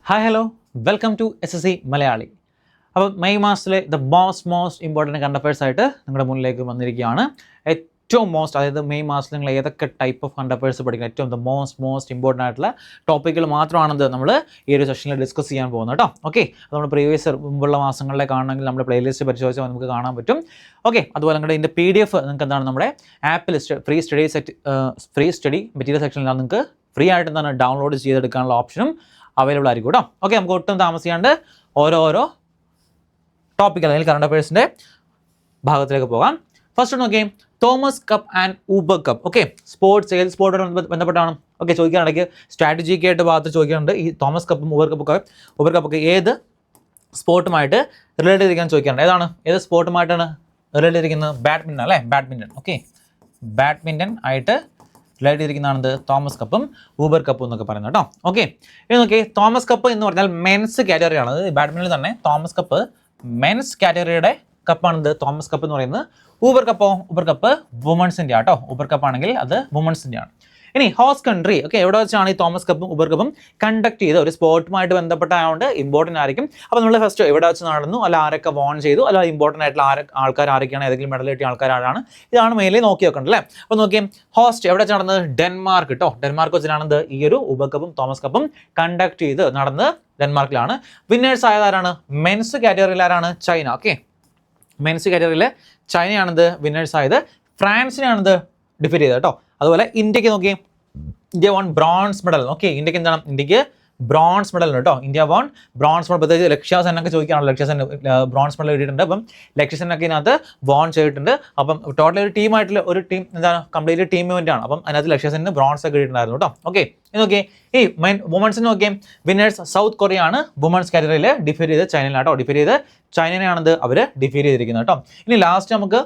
Hi hello welcome to SSC Malayali. അപ്പോൾ May മാസത്തിലെ most important current affairs ആയിട്ട് നിങ്ങളുടെ മുന്നിലേക്ക് വന്നിരിക്കുകയാണ്. ഏറ്റവും അതായത് മെയ് മാസത്തിൽ നിങ്ങൾ ഏതൊക്കെ ടൈപ്പ് ഓഫ് കറണ്ട് അഫയേഴ്സ് പഠിക്കണം, ഏറ്റവും മോസ്റ്റ് ഇമ്പോർട്ടൻ്റ് ആയിട്ടുള്ള ടോപ്പിക്കുകൾ മാത്രമാണത് നമ്മൾ ഈ ഒരു സെഷനിൽ ഡിസ്കസ് ചെയ്യാൻ പോകുന്നത് കേട്ടോ. ഓക്കെ, അത് നമ്മൾ പ്രീവിയസ് മുമ്പുള്ള മാസങ്ങളിലെ കാണണമെങ്കിൽ നമ്മുടെ പ്ലേലിസ്റ്റ് പരിശോധിച്ചാൽ നമുക്ക് കാണാൻ പറ്റും. ഓക്കെ, അതുപോലെ നിങ്ങളുടെ ഇതിൻ്റെ PDF നിങ്ങൾക്ക് എന്താണ് നമ്മുടെ ആപ്പിൽ ഫ്രീ സ്റ്റഡി മെറ്റീരിയൽ സെക്ഷനിലാണ് നിങ്ങൾക്ക് ഫ്രീ ആയിട്ട് എന്താണ് ഡൗൺലോഡ് ചെയ്തെടുക്കാനുള്ള ഓപ്ഷനും അവൈലബിൾ ആയിരിക്കും കേട്ടോ. ഓക്കെ, നമുക്ക് ഒട്ടും താമസിക്കാണ്ട് ഓരോ ടോപ്പിക് അല്ലെങ്കിൽ കറണ്ട് അഫയേഴ്സിൻ്റെ ഭാഗത്തിലേക്ക് പോകാം. ഫസ്റ്റ് നോക്കിയേ, Thomas cup and Uber cup. Okay, sports ഏത് സ്പോർട്ടുമായി ബന്ധപ്പെട്ടാണ് ഓക്കെ ചോദിക്കാനാണെങ്കിൽ സ്ട്രാറ്റജിക്കായിട്ട് ഭാഗത്ത് ചോദിക്കാറുണ്ട്. ഈ തോമസ് കപ്പും ഊബർ കപ്പൊക്കെ ഏത് സ്പോർട്ടുമായിട്ട് റിലേറ്റ് ചെയ്തിരിക്കാൻ ചോദിക്കാറുണ്ട്. ഏത് സ്പോർട്ടുമായിട്ടാണ് റിലേറ്റ് ചെയ്തിരിക്കുന്നത്? ബാഡ്മിൻ്റൺ അല്ലേ, ബാഡ്മിൻ്റൺ. ഓക്കെ, ബാഡ്മിൻ്റൺ ആയിട്ട് റിലേറ്റ് ചെയ്തിരിക്കുന്നതാണ് തോമസ് കപ്പും ഊബർ കപ്പും എന്നൊക്കെ പറയുന്നത് കേട്ടോ. ഓക്കെ, ഇത് നോക്കി, തോമസ് കപ്പ് എന്ന് പറഞ്ഞാൽ മെൻസ് കാറ്റഗറിയാണ്. ബാഡ്മിൻ്റണിൽ തന്നെ തോമസ് കപ്പ് മെൻസ് കാറ്റഗറിയുടെ കപ്പാണിത് തോമസ് കപ്പ് എന്ന് പറയുന്നത്. ഊബർ കപ്പ് വുമൺസിൻ്റെ ആട്ടോ. ഊബർ കപ്പ് ആണെങ്കിൽ അത് വുമൺസിൻ്റെ ആണ്. ഇനി ഹോസ്റ്റ് കൺട്രി, ഓക്കെ, എവിടെ വെച്ചാണ് ഈ തോമസ് കപ്പും ഊബർ കപ്പും കണ്ടക്ട് ചെയ്ത് ഒരു സ്പോർട്ടുമായിട്ട് ബന്ധപ്പെട്ടായതുകൊണ്ട് ഇമ്പോർട്ടൻ്റ് ആയിരിക്കും. അപ്പോൾ നമ്മൾ ഫസ്റ്റ് എവിടെ വെച്ച് നടന്നു, അല്ല ആരൊക്കെ വോൺ ചെയ്തു, അല്ല ഇമ്പോർട്ടൻ്റ് ആയിട്ടുള്ള ആൾക്കാർ ആരൊക്കെയാണ്, ഏതെങ്കിലും മെഡൽ കിട്ടിയ ആൾക്കാരാണ്, ഇതാണ് മെയിൻലി നോക്കി വെക്കേണ്ടത് അല്ലേ. അപ്പോൾ നോക്കിയാൽ ഹോസ്റ്റ് എവിടെ വെച്ച് നടന്നത്? ഡെൻമാർക്ക് കേട്ടോ. ഡെൻമാർക്ക് വെച്ചിട്ടാണ് ഈ ഒരു ഊബർ കപ്പും തോമസ് കപ്പും കണ്ടക്ട് ചെയ്ത് നടന്നത് ഡെൻമാർക്കിലാണ്. വിന്നേഴ്സ് ആയതാരാണ്? മെൻസ് കാറ്റഗറിയിൽ ആരാണ്? ചൈന. ഓക്കെ, മെൻസ് കാറ്റഗറിയിൽ ചൈനയാണിത് വിന്നേഴ്സ് ആയത്. ഫ്രാൻസിനാണിത് ഡിഫീറ്റ് ചെയ്തത് കേട്ടോ. അതുപോലെ ഇന്ത്യക്ക് നോക്കി, India won bronze medal. Okay, ഇന്ത്യക്ക് എന്താണ്? ഇന്ത്യക്ക് ബ്രോൺസ് മെഡൽ കേട്ടോ. India won bronze medal. പ്രത്യേകിച്ച് ലക്ഷ്യ സെന്നൊക്കെ ചോദിക്കുകയാണല്ലോ, ലക്ഷ്യ സെൻ ബ്രോൺസ് മെഡൽ കിട്ടിയിട്ടുണ്ട്. അപ്പം ലക്ഷ്യ സെന്നൊക്കെ ഇതിനകത്ത് വോൺ ചെയ്തിട്ടുണ്ട്. അപ്പം ടോട്ടൽ ഒരു ടീമായിട്ടുള്ള ഒരു ടീം എന്താണ് കംപ്ലീറ്റ് ടീം ഇവൻ്റ് ആണ്. അപ്പം അതിനകത്ത് ലക്ഷ്യ സെന്നിന് ബ്രോൺസ് ഒക്കെ കിട്ടിയിട്ടുണ്ടായിരുന്നു കേട്ടോ. ഓക്കെ, ഇത് നോക്കിയേ, ഈ വുമൺസിന് നോക്കിയേ, വിന്നേഴ്സ് സൗത്ത് കൊറിയ ആണ് വുമൺസ് കാറ്റഗറിയിൽ ഡിഫീറ്റ് ചെയ്ത് ചൈനയിലാട്ടോ. ഡിഫീറ്റ് ചെയ്ത് ചൈനയാണത് അവർ ഡിഫീറ്റ് ചെയ്തിരിക്കുന്നത് കേട്ടോ. ഇനി ലാസ്റ്റ് നമുക്ക്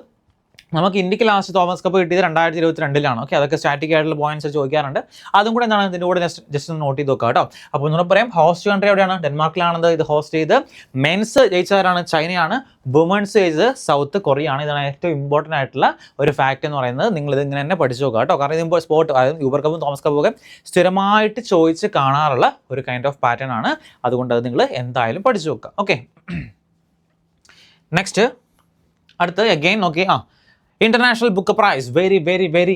ഇന്ത്യക്ക് ലാസ്റ്റ് തോമസ് കപ്പ് കിട്ടിയത് 2022-ലാണ്. ഓക്കെ, അതൊക്കെ സ്റ്റാറ്റിക് ആയിട്ടുള്ള പോയിന്റ്സ് ചോദിക്കാറുണ്ട്. അതും കൂടെ എന്താണ് ഇതിൻ്റെ കൂടെ ജസ്റ്റ് ഒന്ന് നോട്ട് ചെയ്ത് നോക്കുക കേട്ടോ. അപ്പോൾ ഒന്നുകൂടെ പറയാം, ഹോസ്റ്റ് കൺട്രി എവിടെയാണ്? ഡെൻമാർക്കിലാണത് ഇത് ഹോസ്റ്റ് ചെയ്ത്. മെൻസ് ജയിച്ചവരാണ് ചൈനയാണ്, വുമൺസ് ജയിച്ചത് സൗത്ത് കൊറിയ ആണ്. ഇതാണ് ഏറ്റവും ഇമ്പോർട്ടൻ്റ് ആയിട്ടുള്ള ഒരു ഫാക്ട് എന്ന് പറയുന്നത്. നിങ്ങൾ ഇത് ഇങ്ങനെ തന്നെ പഠിച്ചു നോക്കുക കേട്ടോ. കാരണം ഇതിപ്പോൾ സ്പോർട്ട്, അതായത് ഊബർ കപ്പും തോമസ് കപ്പും ഒക്കെ സ്ഥിരമായിട്ട് ചോദിച്ച് കാണാറുള്ള ഒരു കൈൻഡ് ഓഫ് പാറ്റേൺ ആണ്. അതുകൊണ്ട് അത് നിങ്ങൾ എന്തായാലും പഠിച്ചു നോക്കുക. ഓക്കെ, നെക്സ്റ്റ് അടുത്ത് അഗെയിൻ നോക്കി, international book prize very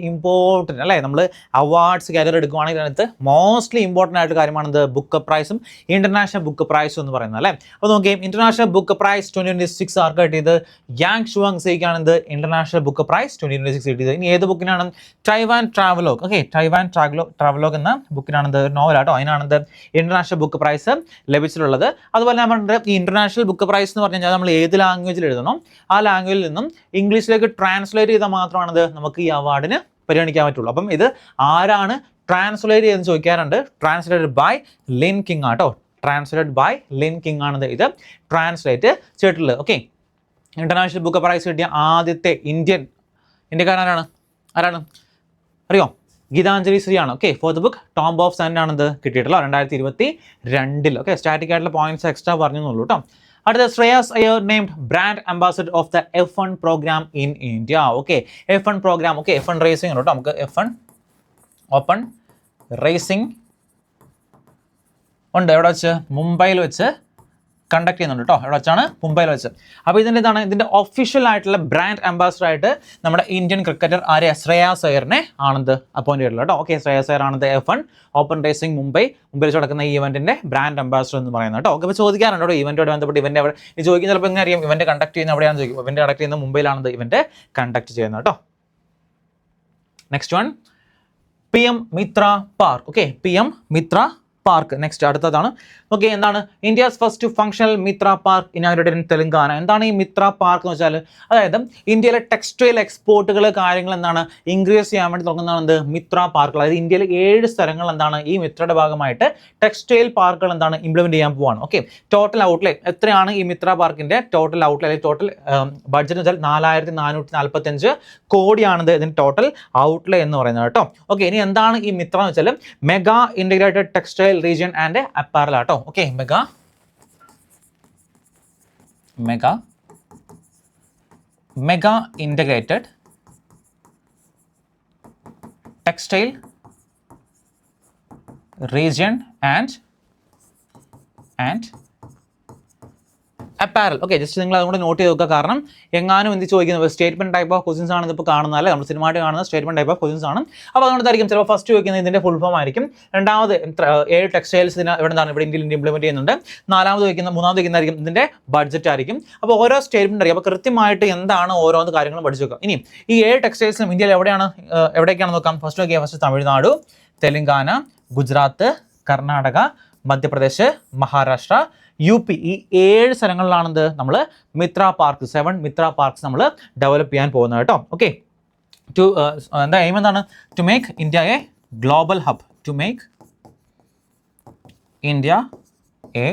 important അല്ലേ. നമ്മൾ അവാർഡ്സ് കാറ്റഗറി എടുക്കുകയാണെങ്കിൽ അതിനകത്ത് മോസ്റ്റ്ലി ഇമ്പോർട്ടൻ്റ് ആയിട്ട് കാര്യമാണിത് ബുക്ക് പ്രൈസും ഇന്റർനാഷണൽ ബുക്ക് പ്രൈസും എന്ന് പറയുന്നത് അല്ലേ. അപ്പോൾ നോക്കിയും ഇന്റർനാഷണൽ ബുക്ക് പ്രൈസ് 2026 ആർക്ക് കിട്ടിയത്? യാങ് ഷുവാങ് സെയ്ക്കാണിത് ഇന്റർനാഷണൽ ബുക്ക് പ്രൈസ് 2026 കിട്ടിയത്. ഇനി ഏത് ബുക്കിനാണ്? Taiwan travelogue. Okay, Taiwan travelogue എന്ന ബുക്കിനാണിത്, നോവലാട്ടോ. അതിനാണിത് ഇന്റർനാഷണൽ ബുക്ക് പ്രൈസ് ലഭിച്ചിട്ടുള്ളത്. അതുപോലെ നമ്മൾ ഈ ഇന്റർനാഷണൽ ബുക്ക് പ്രൈസ് എന്ന് പറഞ്ഞു കഴിഞ്ഞാൽ നമ്മൾ ഏത് ലാംഗ്വേജിൽ എഴുതണം, ആ ലാംഗ്വേജിൽ നിന്നും ഇംഗ്ലീഷിലേക്ക് ട്രാൻസ്ലേറ്റ് ചെയ്താൽ മാത്രമാണത് നമുക്ക് ഈ അവാർഡിന് പരിഗണിക്കാൻ പറ്റുള്ളൂ. അപ്പം ഇത് ആരാണ് ട്രാൻസ്ലേറ്റ് ചെയ്തെന്ന് ചോദിക്കാറുണ്ട്. ട്രാൻസ്ലേറ്റഡ് ബൈ ലിൻ കിങ് ആട്ടോ. ട്രാൻസ്ലേറ്റഡ് ബൈ ലിൻ കിങ് ആണിത് ഇത് ട്രാൻസ്ലേറ്റ് ചെയ്തിട്ടുള്ളത്. ഓക്കെ, ഇന്റർനാഷണൽ ബുക്ക് പ്രൈസ് കിട്ടിയ ആദ്യത്തെ ഇന്ത്യക്കാരനാണ്? ആരാണ് അറിയോ? ഗീതാഞ്ജലി ശ്രീയാണ്. Okay, for the book Tomb of Sand ആണിത് കിട്ടിയിട്ടുള്ളത് 2022. ഓക്കെ, സ്റ്റാറ്റിക് ആയിട്ടുള്ള പോയിന്റ്സ് എക്സ്ട്രാ പറഞ്ഞുള്ളൂ കേട്ടോ. അടുത്ത Shreyas Iyer named brand ambassador of the F1 programme in India. Okay, F1 programme. Okay, F1 racing കേട്ടോ. നമുക്ക് F1 ഓപ്പൺ റേസിംഗ് ഉണ്ട്. എവിടെ വെച്ച്? മുംബൈയിൽ വെച്ച് കണ്ടക്ട് ചെയ്യുന്നുണ്ട് കേട്ടോ. എവിടെ വെച്ചാണ്? മുംബൈയിൽ വെച്ച്. അപ്പോൾ ഇതിൻ്റെ ഒഫീഷ്യൽ ആയിട്ടുള്ള ബ്രാൻഡ് അംബാസഡർ ആയിട്ട് നമ്മുടെ ഇന്ത്യൻ ക്രിക്കറ്റർ ആരെ? ശ്രേയസ് അയ്യറിനെ ആണെന്ത് അപ്പോയിന്റ് ചെയ്തിട്ടുള്ളത് കേട്ടോ. ഓക്കെ, ശ്രേയസ് അയ്യർ ആണെന്ത് F1 ഓപ്പൺ റേസിംഗ് മുംബൈയിൽ വെച്ച് നടക്കുന്ന ഈ ഇവന്റിന്റെ ബ്രാൻഡ് അംബാസഡർ എന്ന് പറയുന്നത് കേട്ടോ. ഓക്കെ, അപ്പോൾ ചോദിക്കാറുണ്ടോ ഇവന്റുമായിട്ട് ബന്ധപ്പെട്ട് ഇവന്റ് എവിടെ ചോദിക്കുന്ന ചിലപ്പോൾ എങ്ങനെ അറിയാം? ഇവന്റ് കണ്ടക്ട് ചെയ്യുന്ന എവിടെയാണെന്ന് ചോദിക്കും. ഇവന്റ് കണ്ടക്ട് ചെയ്യുന്നത് മുംബൈയിലാണെന്ന് ഇവന്റ് കണ്ടക്ട് ചെയ്യുന്നത് കേട്ടോ. Next one, PM Mitra park. Okay, PM Mitra park. Next അടുത്തതാണ്. ഓക്കെ, എന്താണ്? India's first functional Mitra park inaugurated in Telangana. എന്താണ് ഈ മിത്ര പാർക്ക് എന്ന് വെച്ചാൽ? അതായത് ഇന്ത്യയിലെ ടെക്സ്റ്റൈൽ എക്സ്പോർട്ടുകൾ കാര്യങ്ങൾ എന്താണ് ഇൻക്രീസ് ചെയ്യാൻ വേണ്ടി തുടങ്ങുന്നതാണ് മിത്ര പാർക്കുകൾ. അതായത് ഇന്ത്യയിലെ 7 സ്ഥലങ്ങൾ എന്താണ് ഈ മിത്രയുടെ ഭാഗമായിട്ട് ടെക്സ്റ്റൈൽ പാർക്കുകൾ എന്താണ് ഇംപ്ലിമെന്റ് ചെയ്യാൻ പോവാണ്. ഓക്കെ, ടോട്ടൽ ഔട്ട്ലേ എത്രയാണ് ഈ മിത്ര പാർക്കിന്റെ ടോട്ടൽ ഔട്ട്ലേ അല്ലെങ്കിൽ ടോട്ടൽ ബഡ്ജറ്റ് എന്ന് വെച്ചാൽ 4445 കോടിയാണിത് ഇതിന്റെ ടോട്ടൽ ഔട്ട്ലേ എന്ന് പറയുന്നത് കേട്ടോ. ഓക്കെ, ഇനി എന്താണ് ഈ മിത്ര എന്ന് വെച്ചാൽ? Mega integrated textile region and apparel ആട്ടോ. Okay, mega integrated textile region and and apparel. Okay, just നിങ്ങൾ അതുകൊണ്ട് നോട്ട് ചെയ്ത് നോക്കുക. കാരണം എങ്ങാനും എന്ത് ചോദിക്കുന്നത് സ്റ്റേറ്റ്മെന്റ് ടൈപ്പ് ഓഫ് ക്വസ്റ്റ്യൻസ് ആണ് ഇതിപ്പോൾ കാണുന്നതല്ലേ, നമ്മൾ സിനിമയായിട്ട് കാണുന്ന സ്റ്റേറ്റ്മെന്റ് ടൈപ്പ് ഓഫ് ക്വസ്റ്റ്യൻസ് ആണ്. അപ്പോൾ അതുകൊണ്ടായിരിക്കും ചിലപ്പോൾ ഫസ്റ്റ് ചോദിക്കുന്നത് ഇതിൻ്റെ ഫുൾ ഫോം ആയിരിക്കും. രണ്ടാമത് 7 ടെക്സ്റ്റൈൽസ് ഇവിടെ എന്താണ് ഇവിടെ ഇന്ത്യയിൽ ഇംപ്ലിമെന്റ് ചെയ്യുന്നുണ്ട്. മൂന്നാമത് വയ്ക്കുന്നതായിരിക്കും ഇതിൻ്റെ ബഡ്ജറ്റ് ആയിരിക്കും. അപ്പോൾ ഓരോ സ്റ്റേറ്റ്മെന്റ് അറിയാം. അപ്പോൾ കൃത്യമായിട്ട് എന്താണ് ഓരോന്ന് കാര്യങ്ങളും പഠിച്ചു വെക്കുക. ഇനി ഈ 7 ടെക്സ്റ്റൈൽസും ഇന്ത്യയിൽ എവിടേക്കാണ് നോക്കാം. ഫസ്റ്റ് തമിഴ്നാട്, തെലങ്കാന, ഗുജറാത്ത്, കർണാടക, മധ്യപ്രദേശ്, മഹാരാഷ്ട്ര, UP, ഈ 7 സ്ഥലങ്ങളിലാണെന്ത് നമ്മൾ മിത്ര പാർക്ക് 7 മിത്ര പാർക്സ് നമ്മൾ ഡെവലപ്പ് ചെയ്യാൻ പോകുന്നത് കേട്ടോ. ഓക്കെ, എന്താ എയിം എന്താണ്? To make India a global hub. To make India a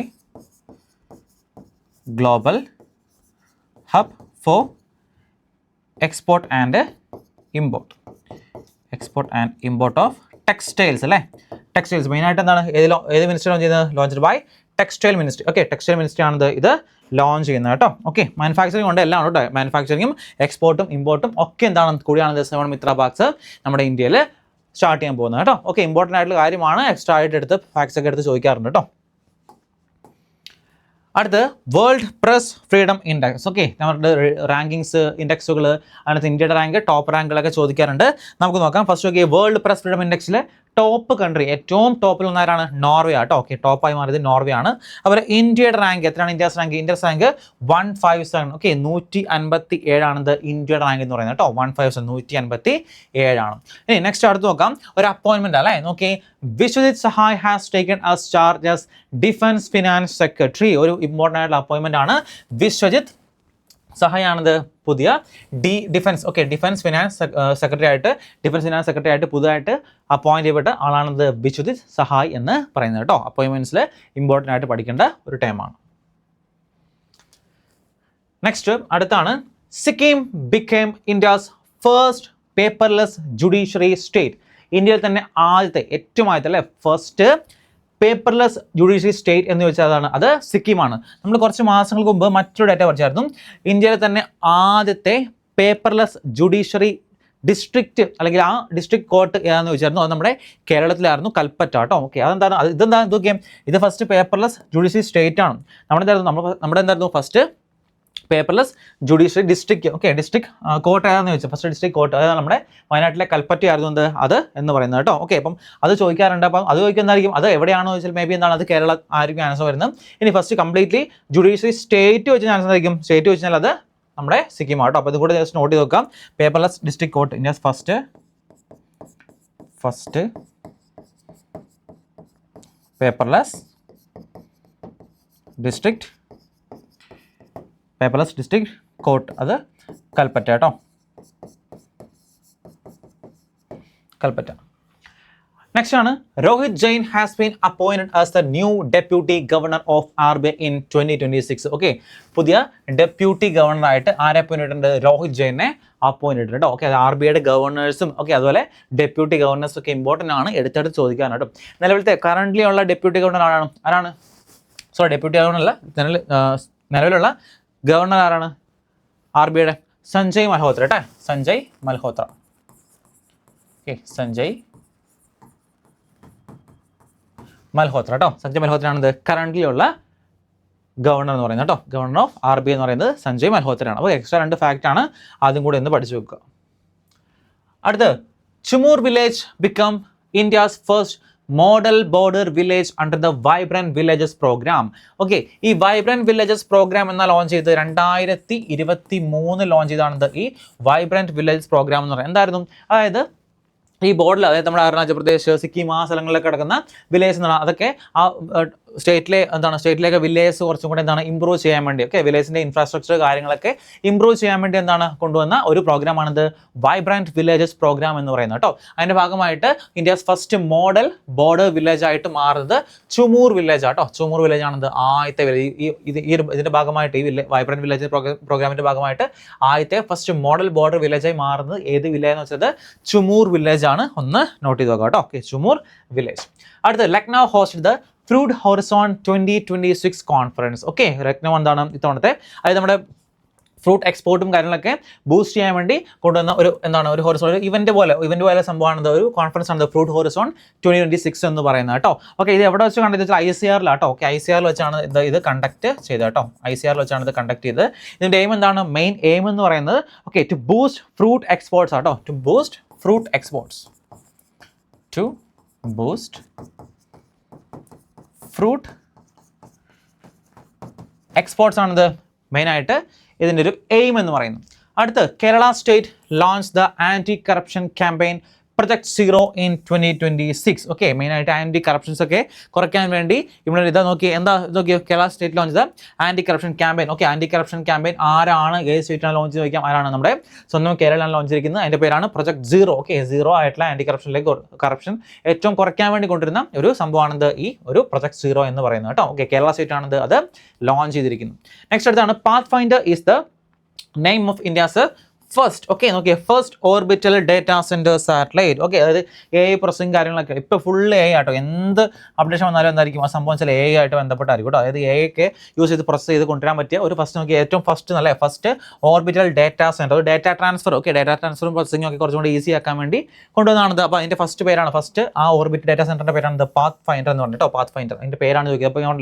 global hub for export and import of textiles അല്ലേ. ടെക്സ്റ്റൈൽസ് മെയിനായിട്ട് എന്താണ് ഏത് മിനിസ്റ്റർ ലോഞ്ച് ചെയ്യുന്നത്? Launched by textile ministry. Okay, textile ministry ആണ് ഇത് ലോഞ്ച് ചെയ്യുന്നത് കേട്ടോ. ഓക്കെ, മാനുഫാക്ചറിങ് കൊണ്ട് എല്ലാം കേട്ടോ. മാനുഫാക്ചറിങ്ങും എക്സ്പോർട്ടും ഇമ്പോർട്ടും ഒക്കെ എന്താണ് കൂടിയാണ് 7 മിത്ര പാർക്സ് നമ്മുടെ ഇന്ത്യയിൽ സ്റ്റാർട്ട് ചെയ്യാൻ പോകുന്നത് കേട്ടോ. ഓക്കെ, ഇമ്പോർട്ടൻ്റ് ആയിട്ടുള്ള കാര്യമാണ്. എക്സ്ട്രാ ആയിട്ട് എടുത്ത് ഫാക്ട്സ് ഒക്കെ എടുത്ത് ചോദിക്കാറുണ്ട് കേട്ടോ. അടുത്ത് world press freedom index. Okay, നമ്മുടെ റാങ്കിങ്സ് ഇൻഡെക്സുകൾ അതിനകത്ത് ഇന്ത്യയുടെ റാങ്ക് ടോപ്പ് റാങ്കുകളൊക്കെ ചോദിക്കാറുണ്ട്. നമുക്ക് നോക്കാം. ഫസ്റ്റ് നോക്കിയാൽ വേൾഡ് പ്രസ് ഫ്രീഡം ഇൻഡെക്സിൽ ടോപ്പ് കൺട്രി ഏറ്റവും ടോപ്പിൽ ഒന്നാരാണ്? നോർവേ ആട്ടോ. ഓക്കെ, ടോപ്പായി മാറിയത് നോർവേ ആണ്. അതുപോലെ ഇന്ത്യയുടെ റാങ്ക് എത്രയാണ്? India's rank 157. ഓക്കെ, 157 ആണിത് ഇന്ത്യയുടെ റാങ്ക് എന്ന് പറയുന്നത് കേട്ടോ. 157 157 ആണ്. ഇനി നെക്സ്റ്റ് അടുത്ത് നോക്കാം. ഒരു അപ്പോയിൻമെന്റ് അല്ലേ. നോക്കി, Vishwajith Sahay has taken as charge as defence finance secretary. ഒരു ഇമ്പോർട്ടൻ്റ് ആയിട്ടുള്ള അപ്പോയിൻമെന്റ് ആണ്. വിശ്വജിത് സഹായ് ആണിത് പുതിയ ഡിഫൻസ് ഫിനാൻസ് സെക്രട്ടറി ആയിട്ട് പുതുതായിട്ട് അപ്പോയിന്റ് ചെയ്യപ്പെട്ട ആളാണിത് വിശ്വജിത് സഹായ് എന്ന് പറയുന്നത് കേട്ടോ. അപ്പോയിൻമെന്റ്സിൽ ഇമ്പോർട്ടൻ്റ് ആയിട്ട് പഠിക്കേണ്ട ഒരു ടൈമാണ്. നെക്സ്റ്റ് അടുത്താണ് Sikkim became India's first paperless judiciary state. ഇന്ത്യയിൽ തന്നെ ഏറ്റവും ആദ്യത്തെ അല്ലേ ഫസ്റ്റ് പേപ്പർലെസ് ജുഡീഷ്യറി സ്റ്റേറ്റ് എന്ന് ചോദിച്ചാൽ അത് സിക്കിമാണ്. നമ്മൾ കുറച്ച് മാസങ്ങൾക്ക് മുമ്പ് മറ്റൊരു ഡേറ്റ പഠിച്ചായിരുന്നു. ഇന്ത്യയിലെ തന്നെ ആദ്യത്തെ പേപ്പർലെസ് ജുഡീഷ്യറി ഡിസ്ട്രിക്റ്റ് അല്ലെങ്കിൽ ആ ഡിസ്ട്രിക്ട് കോർട്ട് ഏതാണെന്ന് ചോദിച്ചായിരുന്നു. അത് നമ്മുടെ കേരളത്തിലായിരുന്നു, കൽപ്പറ്റ കേട്ടോ. ഓക്കെ, ഇതെന്താണ് നോക്കിയാൽ ഇത് ഫസ്റ്റ് പേപ്പർലെസ് ജുഡീഷ്യറി സ്റ്റേറ്റ് ആണ്. നമ്മുടെ എന്തായിരുന്നു first paperless judiciary district. Okay, district court ഏതാണെന്ന് ചോദിച്ചാൽ ഫസ്റ്റ് ഡിസ്ട്രിക്ട് കോർട്ട് അതായത് നമ്മുടെ വയനാട്ടിലെ കൽപ്പറ്റ ആയിരുന്നു അത് എന്ന് പറയുന്നത് കേട്ടോ. ഓക്കെ, അപ്പം അത് ചോദിക്കാറുണ്ട്. അപ്പം അത് ചോദിക്കുന്നതായിരിക്കും അത് എവിടെയാണോ ചോദിച്ചാൽ മേ ബി എന്താണ് അത് കേരള ആയിരിക്കും ആൻസർ വരുന്നത്. ഇനി ഫസ്റ്റ് കംപ്ലീറ്റ്ലി ജുഡീഷ്യറി സ്റ്റേറ്റ് വെച്ച് ആൻസർ ആയിരിക്കും. സ്റ്റേറ്റ് വെച്ചാൽ അത് നമ്മുടെ സിക്കിം ആട്ടോ. അപ്പോൾ ഇത് കൂടെ ജസ്റ്റ് നോട്ട് ചെയ്ത് നോക്കാം. Paperless district court India's first paperless district court അത് കൽപ്പറ്റ കേട്ടോ. കൽപ്പറ്റ. നെക്സ്റ്റ് ആണ് Rohit Jain has been appointed as the new deputy governor of RBI in 2026. Okay, പുതിയ ഡെപ്യൂട്ടി ഗവർണറായിട്ട് ആരെ അപ്പോയിന്റ് ചെയ്തിട്ടുണ്ട്? രോഹിത് ജെയിനെ അപ്പോയിന്റ് ചെയ്തിട്ടുണ്ട്. ഓക്കെ, അത് RBIയുടെ ഗവർണേഴ്സും ഓക്കെ അതുപോലെ ഡെപ്യൂട്ടി ഗവർണേഴ്സും ഒക്കെ ഇമ്പോർട്ടൻ്റ് ആണ്, എടുത്തെടുത്ത് ചോദിക്കാനായിട്ടും. നിലവിലത്തെ കറൻ്റ്ലി ഉള്ള ഡെപ്യൂട്ടി ഗവർണർ ആരാണ്? ഡെപ്യൂട്ടി ഗവർണർ അല്ല, നിലവിലുള്ള ഗവർണർ ആരാണ്? RBIയുടെ സഞ്ജയ് മൽഹോത്ര കേട്ടോ. സഞ്ജയ് മൽഹോത്ര. ഓക്കെ, സഞ്ജയ് മൽഹോത്ര കേട്ടോ. സഞ്ജയ് മൽഹോത്രയാണിത് കറൻ്റ്ലി ഉള്ള ഗവർണർ എന്ന് പറയുന്നത് കേട്ടോ. ഗവർണർ ഓഫ് RBI എന്ന് പറയുന്നത് സഞ്ജയ് മൽഹോത്രയാണ്. അപ്പോൾ എക്സ്ട്രാ 2 ഫാക്റ്റ് ആണ്, ആദ്യം കൂടെ ഒന്ന് പഠിച്ചു വെക്കുക. അടുത്ത് Chumur village become India's first model border village under the vibrant villages programme. Okay, ഈ വൈബ്രന്റ് വില്ലേജസ് പ്രോഗ്രാം എന്ന ലോഞ്ച് ചെയ്ത് 2023 ലോഞ്ച് ചെയ്താണ് ഈ വൈബ്രന്റ് വില്ലേജസ് പ്രോഗ്രാം എന്ന് പറയുന്നത്. എന്തായിരുന്നു? അതായത് ഈ ബോർഡിൽ അതായത് നമ്മുടെ അരുണാചൽ പ്രദേശ്, സിക്കിം ആ സ്ഥലങ്ങളിലൊക്കെ കിടക്കുന്ന വില്ലേജ് എന്നാണ്. അതൊക്കെ ആ സ്റ്റേറ്റിലേക്ക് വില്ലേജ് കുറച്ചും കൂടെ ഇമ്പ്രൂവ് ചെയ്യാൻ വേണ്ടി വില്ലേജിന്റെ ഇൻഫ്രാസ്ട്രക്ചർ കാര്യങ്ങളൊക്കെ ഇമ്പ്രൂവ് ചെയ്യാൻ വേണ്ടി കൊണ്ടുവന്ന ഒരു പ്രോഗ്രാമാണിത് വൈബ്രന്റ് വില്ലേജസ് പ്രോഗ്രാം എന്ന് പറയുന്നത് കേട്ടോ. അതിന്റെ ഭാഗമായിട്ട് India's first model border village ആയിട്ട് മാറുന്നത് ചുമൂർ വില്ലേജ് ആട്ടോ. ചുമൂർ വില്ലേജ് ആണിത് ആദ്യത്തെ ഇതിന്റെ ഭാഗമായിട്ട് ഈ വൈബ്രന്റ് വില്ലേജ് പ്രോഗ്രാമിന്റെ ഭാഗമായിട്ട് ആദ്യത്തെ ഫസ്റ്റ് മോഡൽ ബോർഡർ വില്ലേജായി മാറുന്നത് ഏത് വില്ലേജ് എന്ന് വെച്ചത് ചുമൂർ വില്ലേജ് ആണ്. ഒന്ന് നോട്ട് ചെയ്ത് നോക്കാം കേട്ടോ. Okay, Chumur village. അടുത്ത് Lucknow hosted the fruit horizon 2026 conference. Okay, Lucknow എന്താണ് ഇത്തവണത്തെ അതായത് നമ്മുടെ ഫ്രൂട്ട് എക്സ്പോർട്ടും കാര്യങ്ങളൊക്കെ ബൂസ്റ്റ് ചെയ്യാൻ വേണ്ടി കൊണ്ടുവന്ന ഒരു എന്താണ് ഒരു ഹോറിസോൺ ഇവന്റ് പോലെ സംഭവമാണ് ഒരു കോൺഫറൻസ് ആണ് ഫ്രൂട്ട് ഹോറിസോൺ 2026 എന്ന് പറയുന്നത് കേട്ടോ. ഓക്കെ, ഇത് എവിടെ വെച്ച് കണ്ടത് വെച്ചാൽ ICAR ലാട്ടോ. ഓക്കെ, ICAR വെച്ചാണ് ഇത് കണ്ടക്ട് ചെയ്തത് കേട്ടോ. ICAR വെച്ചാണ് ഇത് കണ്ടക്ട് ചെയ്തത്. ഇതിന്റെ എയിം എന്താണ്? മെയിൻ എയിം എന്ന് പറയുന്നത് okay to boost fruit exports ആട്ടോ. To boost fruit exports, to boost fruit exports ആണിത് മെയിനായിട്ട് ഇതിൻ്റെ ഒരു എയിം എന്ന് പറയുന്നത്. അടുത്ത് Kerala state launch the anti corruption campaign project 0 in 2026. Okay, മെയിനായിട്ട് ആൻറ്റി കറപ്ഷൻസ് ഒക്കെ കുറയ്ക്കാൻ വേണ്ടി ഇവിടെ ഇതാ നോക്കിയോ Kerala state launch the anti corruption campaign. Okay, anti corruption campaign ആരാണ് ഏത് സ്റ്റേറ്റാണ് ലോഞ്ച് ചെയ്ത് വയ്ക്കാം? ആരാണ്? നമ്മുടെ സ്വന്തം കേരളമാണ് ലോഞ്ച് ചെയ്തിരിക്കുന്നത്. അതിൻ്റെ പേരാണ് പ്രൊജക്ട് 0. ഓക്കെ, 0 ആയിട്ടുള്ള ആൻറ്റി കറപ്ഷൻ ഏറ്റവും കുറയ്ക്കാൻ വേണ്ടി കൊണ്ടുവരുന്ന ഒരു സംഭവമാണിത് ഈ ഒരു പ്രൊജക്ട് 0 എന്ന് പറയുന്നത് കേട്ടോ. ഓക്കെ, കേരള സ്റ്റേറ്റ് ആണിത് അത് ലോഞ്ച് ചെയ്തിരിക്കുന്നത്. നെക്സ്റ്റ് അടുത്താണ് Pathfinder is the name of India's first. Okay, നോക്കിയേ, first orbital data centre satellite. Okay, അതായത് AI പ്രോസസിങ് കാര്യങ്ങളൊക്കെ ഇപ്പോൾ ഫുൾ AI ആട്ടോ. എന്ത് അപ്ഡേഷൻ വന്നാലും എന്തായിരിക്കും ആ സംഭവം ചില AI ആയിട്ട് ബന്ധപ്പെട്ടായിരിക്കും കേട്ടോ. അതായത് AI ഒക്കെ യൂസ് ചെയ്ത് പ്രോസസ് ചെയ്ത് കൊണ്ടുവരാൻ പറ്റിയ ഒരു ഫസ്റ്റ് നോക്കിയാൽ ഏറ്റവും first orbital data centre, data transfer. Okay, data ട്രാൻസ്ഫറും പ്രോസസിംഗ് ഒക്കെ കുറച്ചും കൂടി ഈസി ആക്കാൻ വേണ്ടി കൊണ്ടുവന്നതാണിത്. അപ്പോൾ അതിൻ്റെ ഫസ്റ്റ് ആ ഓർബിറ്റൽ ഡേറ്റാ സെന്ററിൻ്റെ പേരാണ് പാത്ത് ഫൈൻഡർ എന്ന് പറഞ്ഞിട്ടോ. പാത്ത് ഫൈൻഡർ അതിൻ്റെ പേരാണ് ചോദിക്കുക. അപ്പോൾ ഞാൻ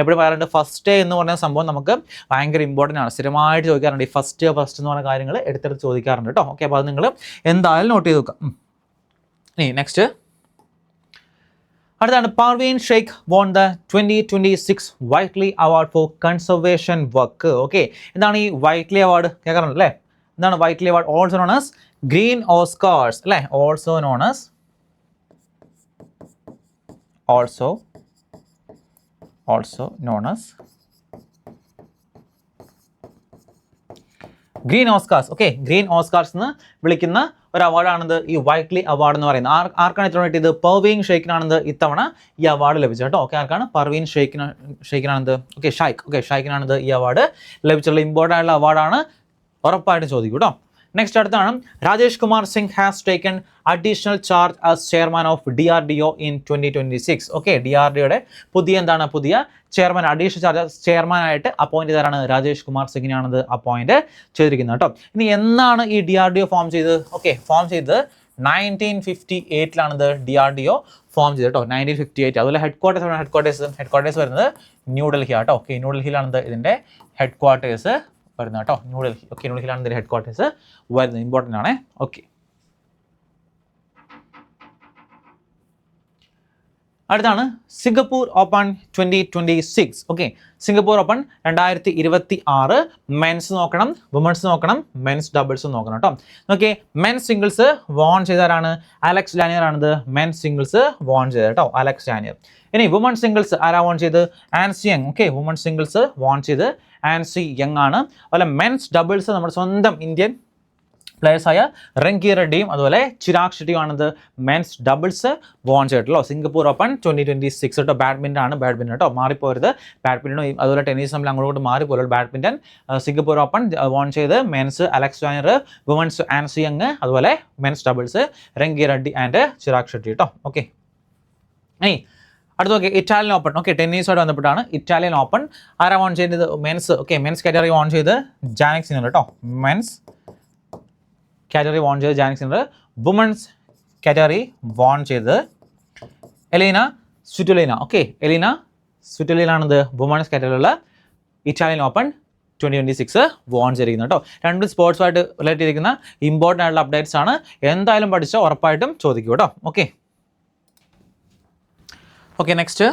എപ്പോഴും പറയാറുണ്ട് ഫസ്റ്റ് എന്ന് പറഞ്ഞ സംഭവം നമുക്ക് ഭയങ്കര ഇമ്പോർട്ടൻ്റ് ആണ്. സ്ഥിരമായിട്ട് ചോദിക്കാറുണ്ട് ഈ ഫസ്റ്റ് എന്ന് പറഞ്ഞ കാര്യങ്ങൾ എടുത്തെടുത്ത് ചോദിക്കാറുണ്ട് കേട്ടോ. ഓക്കെ, അപ്പോൾ അത് നിങ്ങൾ എന്തായാലും നോട്ട് ചെയ്ത് വെക്കാം. ഇനി നെക്സ്റ്റ് അടുത്താണ് Parveen Shaikh won the 2026 Whitley award for conservation work. Okay, എന്താണ് ഈ വൈറ്റ്ലി അവാർഡ്? കേൾക്കാറുണ്ട് അല്ലേ? എന്താണ് Whitley award? Also known as Green Oscars അല്ലേ? Also known as Green Oscars. Okay, Green Oscars എന്ന് വിളിക്കുന്ന ഒരു അവാർഡാണിത് ഈ വൈറ്റ്ലി അവാർഡ് എന്ന് പറയുന്നത്. ആർക്കാണ് ഇത്തവണ കിട്ടിയത്? പർവീൻ ഷെയ്ഖിനാണിത് ഇത്തവണ ഈ അവാർഡ് ലഭിച്ചത് കേട്ടോ. ഓക്കെ, ആർക്കാണ്? പർവീൻ ഷെയ്ഖിനാണിത്. ഓക്കെ, ഷൈഖിനാണിത് ഈ അവാർഡ് ലഭിച്ചിട്ടുള്ള ഇമ്പോർട്ടൻ്റ് ആയിട്ടുള്ള അവാർഡാണ്. ഉറപ്പായിട്ടും ചോദിക്കും കേട്ടോ. നെക്സ്റ്റ് അടുത്താണ് Rajesh Kumar Singh has taken additional charge as chairman of DRDO in 2026. Okay, DRDOയുടെ പുതിയ ചെയർമാൻ, അഡീഷണൽ ചെയർമാനായിട്ട് അപ്പോയിന്റ് ചെയ്തതാണ് രാജേഷ് കുമാർ സിംഗിനാണത് അപ്പോയിന്റ് ചെയ്തിരിക്കുന്നത് കേട്ടോ. ഇനി എന്നാണ് ഈ DRDO ഫോം ചെയ്തത്? ഓക്കെ, ഫോം ചെയ്തത് 1958 DRDO ഫോം ചെയ്തത് കേട്ടോ. 1958. അതുപോലെ ഹെഡ് ക്വാർട്ടേഴ്സ് വരുന്നത് ന്യൂഡൽഹി ആട്ടോ. ഓക്കെ, ന്യൂഡൽഹിയിലാണത് ഇതിൻ്റെ ഹെഡ് ക്വാർട്ടേഴ്സ് വരുന്നത് കേട്ടോ. ന്യൂഡൽഹി. ഓക്കെ, ന്യൂഡൽഹിയിലാണ് ഇതിൻ്റെ ഹെഡ് ക്വാർട്ടേഴ്സ് വരുന്നത്. ഇമ്പോർട്ടൻ്റ് ആണ്. ഓക്കെ, അടുത്താണ് Singapore open 2026. Okay, Singapore open 2026 men's നോക്കണം, വുമൻസ് നോക്കണം, മെൻസ് ഡബിൾസ് നോക്കണം കേട്ടോ. ഓക്കെ, മെൻസ് സിംഗിൾസ് വോൺ ചെയ്തവരാണ് അലക്സ് ഡാനിയർ ആണിത്. മെൻസ് സിംഗിൾസ് വോൺ ചെയ്തത് കേട്ടോ, അലക്സ് ഡാനിയർ. ഇനി വുമൺ സിംഗിൾസ് ആരാ വോൺ ചെയ്ത്? An Se Young. Okay, woman singles won ചെയ്ത് ആൻസി യങ് ആണ്. അതുപോലെ മെൻസ് ഡബിൾസ് നമ്മുടെ സ്വന്തം ഇന്ത്യൻ പ്ലേയേഴ്സായ റങ്കി റെഡ്ഡിയും അതുപോലെ ചിരാഗ് ഷെട്ടിയും ആണിത് മെൻസ് ഡബിൾസ് വോൺ ചെയ്തിട്ടുള്ളൂ. സിംഗപ്പൂർ ഓപ്പൺ 2026 കേട്ടോ. ബാഡ്മിൻ്റൺ കേട്ടോ, മാറിപ്പോരുത്. ബാഡ്മിൻ്റനും അതുപോലെ ടെന്നീസ് തമ്മിൽ അങ്ങോട്ട് മാറിപ്പോലും. ബാഡ്മിൻ്റൺ സിംഗപ്പൂർ ഓപ്പൺ വോൺ ചെയ്ത് men's Alex Danier, women's An Se Young, അതുപോലെ men's doubles Rankireddy and Chirag Shetty കേട്ടോ. ഓക്കെ, ഇനി അടുത്ത നോക്കി ഇറ്റാലിയൻ ഓപ്പൺ. ഓക്കെ, ടെന്നീസുമായിട്ട് ബന്ധപ്പെട്ടാണ്. ഇറ്റാലിയൻ ഓപ്പൺ ആരാ വോൺ ചെയ്തത്? Men's. Okay, men's category won ചെയ്ത് ജാനിക് സിന്നർ കേട്ടോ. മെൻസ് കാറ്റഗറി വോൺ ചെയ്ത് Jannik Sinner. Women's category won ചെയ്ത് എലീന സ്വിറ്റോലിന. ഓക്കെ, എലീന സ്വിറ്റോലിനാണിത് വുമൻസ് കാറ്റഗറിയിലുള്ള ഇറ്റാലിയൻ ഓപ്പൺ 2026 വോൺ ചെയ്തിരിക്കുന്നത് കേട്ടോ. രണ്ടും സ്പോർട്സുമായിട്ട് റിലേറ്റ് ചെയ്തിരിക്കുന്ന ഇമ്പോർട്ടൻ്റ് ആയിട്ടുള്ള അപ്ഡേറ്റ്സ് ആണ്. എന്തായാലും പഠിച്ചോ, ഉറപ്പായിട്ടും ചോദിക്കും കേട്ടോ. Okay, next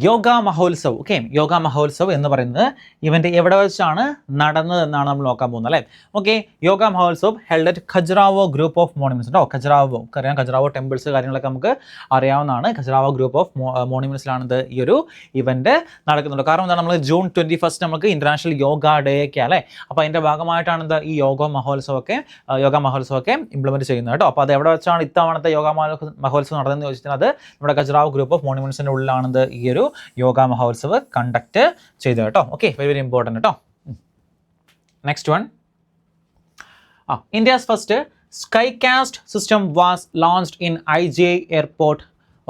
Yoga Mahotsav. Okay, Yoga Mahotsav എന്ന് പറയുന്നത് ഇവൻ്റ് എവിടെ വെച്ചാണ് നടന്നതെന്നാണ് നമ്മൾ നോക്കാൻ പോകുന്നത് അല്ലേ. Okay, Yoga Mahotsav held at Khajuraho group of monuments കേട്ടോ. ഖജുറാവോ അറിയാം, ഖജുറാവോ ടെമ്പിൾസ് കാര്യങ്ങളൊക്കെ നമുക്ക് അറിയാവുന്നതാണ്. ഖജുറാവോ ഗ്രൂപ്പ് ഓഫ് മോണുമെന്റ്സിലാണിത് ഈ ഒരു ഇവൻ്റ് നടക്കുന്നുണ്ട്. കാരണം എന്താണ്, നമ്മൾ June 21 നമുക്ക് ഇന്റർനാഷണൽ യോഗ ഡേ ഒക്കെ അല്ലേ. അപ്പോൾ അതിൻ്റെ ഭാഗമായിട്ടാണ് ഈ യോഗ മഹോത്സവമൊക്കെ ഇംപ്ലിമെൻറ്റ് ചെയ്യുന്നത് കേട്ടോ. അപ്പോൾ അത് എവിടെ വെച്ചാണ് ഇത്തവണത്തെ യോഗ മഹോത്സവം നടന്നതെന്ന് ചോദിച്ചാൽ അത് നമ്മുടെ ഖജുറാവോ ഗ്രൂപ്പ് ഓഫ് മോണുമെന്റ്സിൻ്റെ ഉള്ളിലാണിത് ഈ ഒരു യോഗ മഹോത്സവ് കണ്ടക്ട് ചെയ്തു കേട്ടോ. ഓക്കെ, വെരി ഇമ്പോർട്ടൻ്റ് കേട്ടോ. Next one, India's first skycast system was launched in IJI airport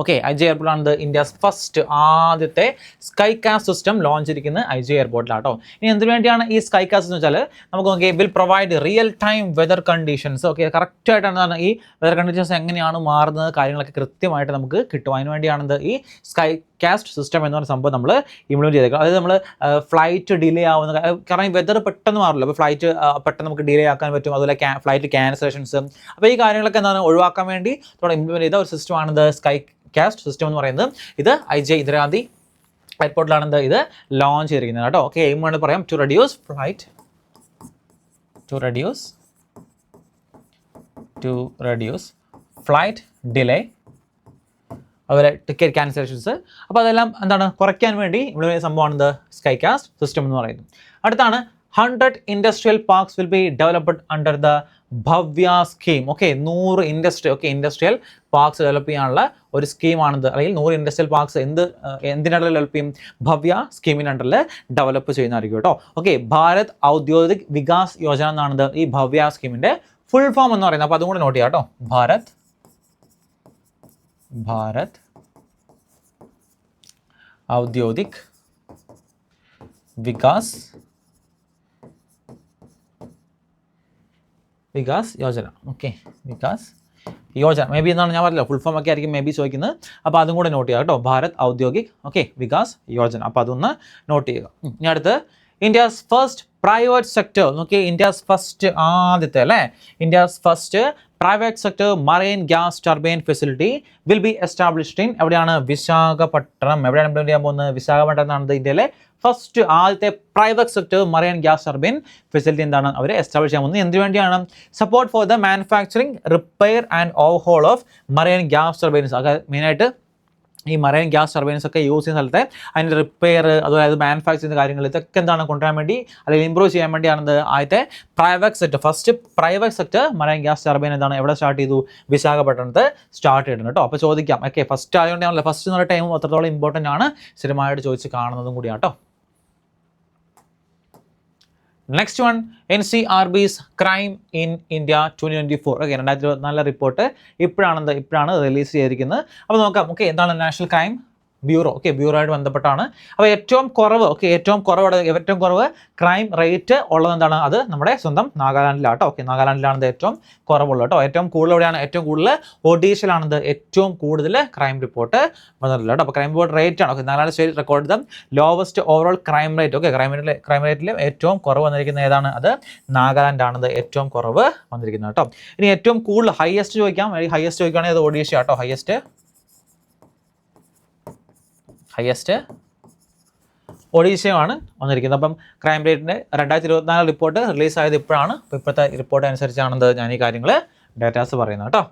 okay, IJ എയർപോർട്ടാണ് ഇന്ത്യസ് ഫസ്റ്റ് ആദ്യത്തെ സ്കൈ കാസ്റ്റ് സിസ്റ്റം ലോഞ്ച് ചെയ്തിരിക്കുന്നത് IJ എയർപോർട്ടിലാട്ടോ. ഇനി എന്തിനു വേണ്ടിയാണ് ഈ സ്കൈ കാസ്റ്റ് എന്ന് വെച്ചാൽ നമുക്ക് നോക്കി will provide real time weather conditions. Okay, കറക്റ്റായിട്ടാണ് ഈ വെതർ കണ്ടീഷൻസ് എങ്ങനെയാണ് മാറുന്നത് കാര്യങ്ങളൊക്കെ കൃത്യമായിട്ട് നമുക്ക് കിട്ടും. അതിന് വേണ്ടിയാണത് ഈ സ്കൈ കാസ്റ്റ് സിസ്റ്റം എന്ന് പറയുന്ന സംഭവം നമ്മൾ ഇംപ്ലിമെൻറ്റ് ചെയ്തേക്കാം. അതായത് നമ്മൾ ഫ്ലൈറ്റ് ഡിലേ ആവുന്ന, കാരണം ഈ വെതർ പെട്ടെന്ന് മാറില്ല, അപ്പോൾ ഫ്ലൈറ്റ് പെട്ടെന്ന് നമുക്ക് ഡിലേ ആക്കാൻ പറ്റും. അതുപോലെ ഫ്ലൈറ്റ് ക്യാൻസലേഷൻസ്, അപ്പോൾ ഈ കാര്യങ്ങളൊക്കെ എന്താണ് ഒഴിവാക്കാൻ വേണ്ടി ഇംപ്ലിമെൻറ്റ് ചെയ്ത ഒരു സിസ്റ്റമാണിത് സ്കൈ കാസ്റ്റ് സിസ്റ്റം എന്ന് പറയുന്നത്. ഇത് IJ ഇന്ദിരാഗാന്ധി എയർപോർട്ടിലാണ് ഇത് ലോഞ്ച് ചെയ്തിരിക്കുന്നത് കേട്ടോ. ഓക്കെ, എയിം വേണമെങ്കിൽ പറയാം ടു റെഡ്യൂസ് ഫ്ലൈറ്റ് ഡിലേ, അതുപോലെ ടിക്കറ്റ് ക്യാൻസലേഷൻസ്. അപ്പോൾ അതെല്ലാം എന്താണ് കുറയ്ക്കാൻ വേണ്ടി ഇവിടെ സംഭവമാണ് സ്കൈ കാസ്റ്റ് സിസ്റ്റം എന്ന് പറയുന്നത്. അടുത്താണ് 100 industrial parks will be developed under the Bhavya scheme. Okay, 100 industrial parks develop ചെയ്യാനുള്ള ഒരു സ്കീമാണിത്. അല്ലെങ്കിൽ 100 ഇൻഡസ്ട്രിയൽ പാർക്സ് എന്തിനണ്ടറിൽ ഡെവലപ്പ് ചെയ്യും? ഭവ്യ സ്കീമിൻ്റെ അണ്ടറിൽ ഡെവലപ്പ് ചെയ്യുന്നതായിരിക്കും കേട്ടോ. ഓക്കെ, ഭാരത് ഔദ്യോഗിക് വികാസ് യോജന എന്നാണ് ഈ ഭവ്യ സ്കീമിൻ്റെ ഫുൾ ഫോം എന്ന് പറയുന്നത്. അപ്പോൾ അതും കൂടെ നോട്ട് ചെയ്യാം കേട്ടോ. Bharat Audyogik Vikas Yojana. Okay, Vikas Yojana may be എന്നാണ് ഞാൻ പറഞ്ഞല്ലോ, ഫുൾ ഫോം ഒക്കെ ആയിരിക്കും മേ ബി ചോദിക്കുന്നത്. അപ്പോൾ അതും കൂടെ നോട്ട് ചെയ്യുക കേട്ടോ. ഭാരത് ഔദ്യോഗിക് വികാസ് യോജന. അപ്പോൾ അതൊന്ന് നോട്ട് ചെയ്യുക. ഇനി അടുത്ത് ഇന്ത്യസ് ഫസ്റ്റ് പ്രൈവറ്റ് സെക്ടർ. നോക്കി, ഇന്ത്യസ് ഫസ്റ്റ് ആദ്യത്തെ അല്ലേ, India's first private sector marine gas turbine facility will be established in എവിടെയാണ്? വിശാഖപട്ടണം. എവിടെയാണ് ഇംപ്ലിമെന്റ് ചെയ്യാൻ പോകുന്നത്? വിശാഖപട്ടണം എന്നാണ് ഇന്ത്യയിലെ ഫസ്റ്റ് ആദ്യത്തെ private sector marine gas turbine facility എന്താണ് അവർ എസ്റ്റാബ്ലിഷ് ചെയ്യാൻ പോകുന്നത്. എന്തിനു വേണ്ടിയാണ്? Support for the manufacturing, repair and overhaul of marine gas turbines. അതായത് മെയിനായിട്ട് ഈ മറൈൻ ഗ്യാസ് ടർബൈൻസ് ഒക്കെ യൂസ് ചെയ്യുന്ന സ്ഥലത്തെ അതിൻ്റെ റിപ്പയർ, അതുപോലെ മാനുഫാക്ചർ ചെയ്യുന്ന കാര്യങ്ങൾ ഇതൊക്കെ എന്താണ് കൊണ്ടുവരാൻ വേണ്ടി അല്ലെങ്കിൽ ഇമ്പ്രൂവ് ചെയ്യാൻ വേണ്ടിയാണത് ആദ്യത്തെ first private sector marine gas turbine എന്താണ് എവിടെ സ്റ്റാർട്ട് ചെയ്തു? വിശാഖപട്ടണത്ത് സ്റ്റാർട്ട് ചെയ്തിട്ടുണ്ട് കേട്ടോ. അപ്പോൾ ചോദിക്കാം. ഓക്കെ, ഫസ്റ്റ് ആയതുകൊണ്ടാണല്ലോ, ഫസ്റ്റ് എന്നുള്ള ടൈം അത്രത്തോളം ഇമ്പോർട്ടൻ്റ് ആണ്, സ്ഥിരമായിട്ട് ചോദിച്ച് കാണുന്നതും കൂടിയാണ് കേട്ടോ. Next one, NCRB's crime in India 2024. Okay, 2024 report ഇപ്പോഴാണ് റിലീസ് ചെയ്തിരിക്കുന്നത്. അപ്പോൾ നോക്കാം. ഓക്കെ, എന്താണ് national crime bureau? Okay, bureau ആയിട്ട് ബന്ധപ്പെട്ടാണ്. അപ്പോൾ ഏറ്റവും കുറവ് ക്രൈം റേറ്റ് ഉള്ളത് എന്താണ്? അത് നമ്മുടെ സ്വന്തം നാഗാലാൻഡിലാട്ടോ. ഓക്കെ, നാഗാലാൻഡിലാണത് ഏറ്റവും കുറവുള്ളത് കേട്ടോ. ഏറ്റവും കൂടുതൽ എവിടെയാണ്? ഏറ്റവും കൂടുതൽ ഒഡീഷയിലാണത് ഏറ്റവും കൂടുതൽ ക്രൈം റിപ്പോർട്ട് വന്നിട്ടുള്ളത് കേട്ടോ. അപ്പോൾ ക്രൈം റിപ്പോർട്ട് റേറ്റ് ആണ്. Okay, Nagaland state record the lowest overall crime rate. Okay, crime റേറ്റിൽ ഏറ്റവും കുറവ് വന്നിരിക്കുന്നത് ഏതാണ്? അത് നാഗാലാൻഡാണത് ഏറ്റവും കുറവ് വന്നിരിക്കുന്നത് കേട്ടോ. ഇനി ഏറ്റവും കൂടുതൽ ഹയസ്റ്റ് ചോദിക്കുകയാണെങ്കിൽ അത് ഒഡീഷ കേട്ടോ. ഹയസ്റ്റ് ഒഡീഷയാണ് വന്നിരിക്കുന്നത്. അപ്പം ക്രൈം റേറ്റിൻ്റെ 2024 റിപ്പോർട്ട് റിലീസായത് ഇപ്പോഴാണ്. അപ്പോൾ ഇപ്പോഴത്തെ റിപ്പോർട്ട് അനുസരിച്ചാണ് ഞാൻ ഈ കാര്യങ്ങൾ ഡേറ്റാസ് പറയുന്നത് കേട്ടോ.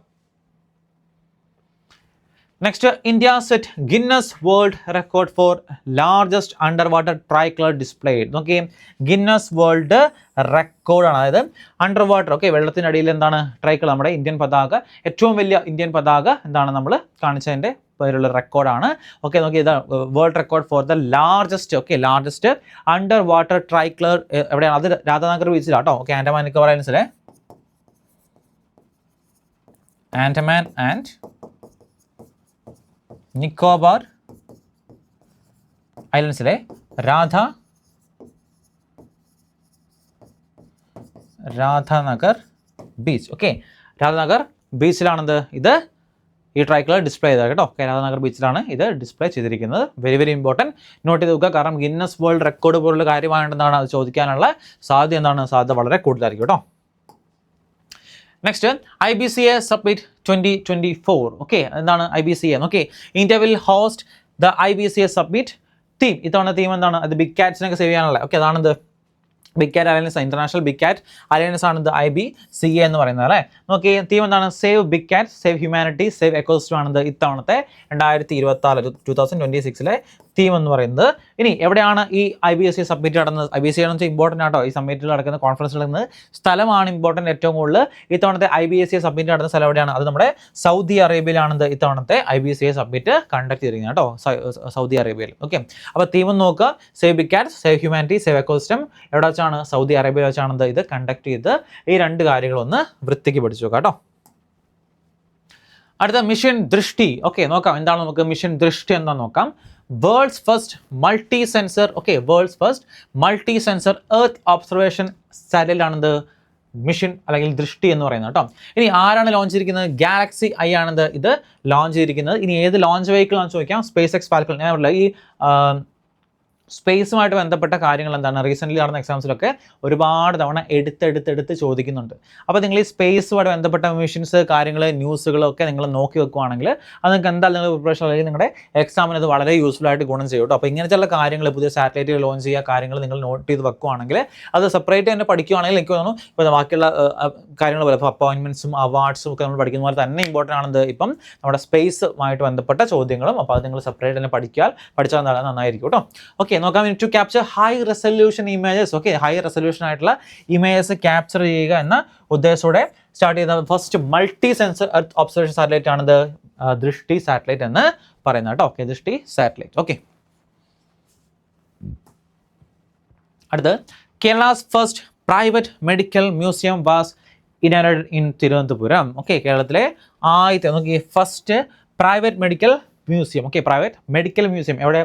Next, India set Guinness world record for largest underwater tricolour display. നോക്കി, ഗിന്നസ് വേൾഡ് റെക്കോർഡാണ്. അതായത് അണ്ടർ വാട്ടർ, ഓക്കെ, വെള്ളത്തിനടിയിൽ എന്താണ് ട്രൈക്ലർ, നമ്മുടെ ഇന്ത്യൻ പതാക, ഏറ്റവും വലിയ ഇന്ത്യൻ പതാക എന്താണ് നമ്മൾ കാണിച്ചതിൻ്റെ പേരുള്ള റെക്കോർഡാണ്. ഓക്കെ, നോക്കി, ഇതാണ് world record for the largest underwater tricolour എവിടെയാണ്? അത് രാധാനഗർ ബീച്ചിലാണ് കേട്ടോ. ഓക്കെ, ആൻഡമാൻ നിക്കോബാർ ഐലൻഡ്സിലെ ആൻഡമാൻ ആൻഡ് നിക്കോബാർ ഐലൻഡ്സിലെ രാധാനഗർ ബീച്ച്. ഓക്കെ, രാധാനഗർ ബീച്ചിലാണത് ഇത് ഈ ട്രൈക്ലർ ഡിസ്പ്ലേ ചെയ്തത് കേട്ടോ. രാധാനഗർ ബീച്ചിലാണ് ഇത് ഡിസ്പ്ലേ ചെയ്തിരിക്കുന്നത്. വെരി ഇമ്പോർട്ടൻറ്റ്, നോട്ട് ചെയ്ത് നോക്കുക. കാരണം ഗിന്നസ് വേൾഡ് റെക്കോർഡ് പോലുള്ള കാര്യമാണെന്നാണ് അത് ചോദിക്കാനുള്ള സാധ്യത വളരെ കൂടുതലായിരിക്കും കേട്ടോ. Next, IBCA submit 2024. ഓക്കെ, എന്താണ് IBCA? Okay, India will host the IBCA submit. Theme ഇത്തവണ എന്താണ്? അത് ബിഗ് കാറ്റ്സിനൊക്കെ സേവ് ചെയ്യാനുള്ള. ഓക്കെ, അതാണിത് ബിഗ് കാറ്റ് അലയൻസ്, ഇന്റർനാഷണൽ ബിഗ് കാറ്റ് അലയൻസ് ആണ് ഇത് IBCA എന്ന് പറയുന്നത് അല്ലേ. നോക്കി, തീം എന്താണ്? സേവ് ബിഗ് കാറ്റ്, സേവ് ഹ്യൂമാനിറ്റി, സേവ് എക്കോസിസ്റ്റം ആണിത് ഇത്തവണത്തെ 2026 തീം എന്ന് പറയുന്നത്. ഇനി എവിടെയാണ് ഈ IBCA സബ്മിറ്റ് നടന്നത്? IBCA എന്ന് വെച്ചാൽ ഇമ്പോർട്ടൻ്റ് ആട്ടോ. ഈ സബ്മിറ്റിൽ നടക്കുന്ന കോൺഫറൻസിൽ നടക്കുന്നത് സ്ഥലമാണ് ഇമ്പോർട്ടൻ്റ്. ഏറ്റവും കൂടുതൽ ഇത്തവണത്തെ IBCA സബ്മിറ്റ് നടന്ന സ്ഥലം എവിടെയാണ്? അത് നമ്മുടെ സൗദി അറേബ്യയിലാണിത് ഇത്തവണത്തെ IBCA സബ്മിറ്റ് കണ്ടക്ട് ചെയ്തിരിക്കുന്നത് കേട്ടോ, സൗദി അറേബ്യയിൽ. ഓക്കെ, അപ്പോൾ തീം നോക്കുക, സേവ് ബിഗ് കാറ്റ്, സേവ് ഹ്യൂമാനിറ്റി, സേവ് എക്കോസിസ്റ്റം. എവിടെ വെച്ചാണ്? സൗദി അറേബ്യയിൽ വെച്ചാണ് ഇത് കണ്ടക്ട് ചെയ്ത്. ഈ രണ്ട് കാര്യങ്ങളൊന്ന് വൃത്തിക്ക് പഠിച്ചു നോക്കാം കേട്ടോ. അടുത്ത മിഷൻ ദൃഷ്ടി. ഓക്കെ, നോക്കാം എന്താണ് നമുക്ക് മിഷൻ ദൃഷ്ടി എന്താ നോക്കാം. World's first multi sensor, okay, world's first multi sensor earth observation satellite ആണെന്ത് മിഷൻ അല്ലെങ്കിൽ ദൃഷ്ടി എന്ന് പറയുന്നത് കേട്ടോ. ഇനി ആരാണ് ലോഞ്ച് ചെയ്തിരിക്കുന്നത്? ഗാലക്സി ഐ ആണെന്ത് ഇത് ലോഞ്ച് ചെയ്തിരിക്കുന്നത്. ഇനി ഏത് ലോഞ്ച് വെഹിക്കിൾ ആണെന്ന് ചോദിക്കാം. Space X falcon. ഞാൻ പറഞ്ഞില്ല ഈ സ്പേസുമായിട്ട് ബന്ധപ്പെട്ട കാര്യങ്ങൾ എന്താണ് റീസെൻ്റ്ലി നടന്ന എക്സാംസിലൊക്കെ ഒരുപാട് തവണ എടുത്ത് ചോദിക്കുന്നുണ്ട്. അപ്പോൾ നിങ്ങൾ ഈ സ്പേസുമായിട്ട് ബന്ധപ്പെട്ട മിഷൻസ് കാര്യങ്ങൾ ന്യൂസുകളൊക്കെ നിങ്ങൾ നോക്കി വെക്കുകയാണെങ്കിൽ അത് നിങ്ങൾക്ക് എന്തായാലും നിങ്ങൾ പ്രിപ്പറേഷൻ അല്ലെങ്കിൽ നിങ്ങളുടെ എക്സാമിന് അത് വളരെ യൂസ്ഫുൾ ആയിട്ട് ഗുണം ചെയ്യും കേട്ടോ. അപ്പോൾ ഇങ്ങനത്തെ കാര്യങ്ങൾ പുതിയ സാറ്റലൈറ്റുകൾ ലോഞ്ച് ചെയ്യുക കാര്യങ്ങൾ നിങ്ങൾ നോട്ട് ചെയ്ത് വെക്കുകയാണെങ്കിൽ അത് സെപ്പറേറ്റ് തന്നെ പഠിക്കുകയാണെങ്കിൽ എനിക്ക് തോന്നുന്നു ഇപ്പോൾ ബാക്കിയുള്ള കാര്യങ്ങൾ പോലെ ഇപ്പോൾ അപ്പോയിൻമെൻറ്റ്സും അവാർഡ്സും ഒക്കെ നമ്മൾ പഠിക്കുന്ന പോലെ തന്നെ ഇമ്പോർട്ടൻ്റ് ആണെന്ന് ഇപ്പം നമ്മുടെ സ്പേസുമായിട്ട് ബന്ധപ്പെട്ട ചോദ്യങ്ങളും. അപ്പോൾ അത് നിങ്ങൾ സെപ്പറേറ്റ് തന്നെ പഠിച്ചാൽ നന്നായിരിക്കും കേട്ടോ. ഓക്കെ, നോക്കാം. To capture high resolution images. Okay, high resolution ആയിട്ടുള്ള ഇമേജസ് ക്യാപ്ചർ ചെയ്യുക എന്ന ഉദ്ദേശത്തോടെ സ്റ്റാർട്ട് ചെയ്ത first multi sensor earth observation satellite ആണിത് ദൃഷ്ടി സാറ്റലൈറ്റ് എന്ന് പറയുന്നത് കേട്ടോ. Okay, Drishti satellite. ഓക്കെ, അടുത്ത് Kerala's first private medical museum was inaugurated in Thiruvananthapuram. Okay, കേരളത്തിലെ ആദ്യത്തെ first private medical museum. Okay, private medical museum എവിടെ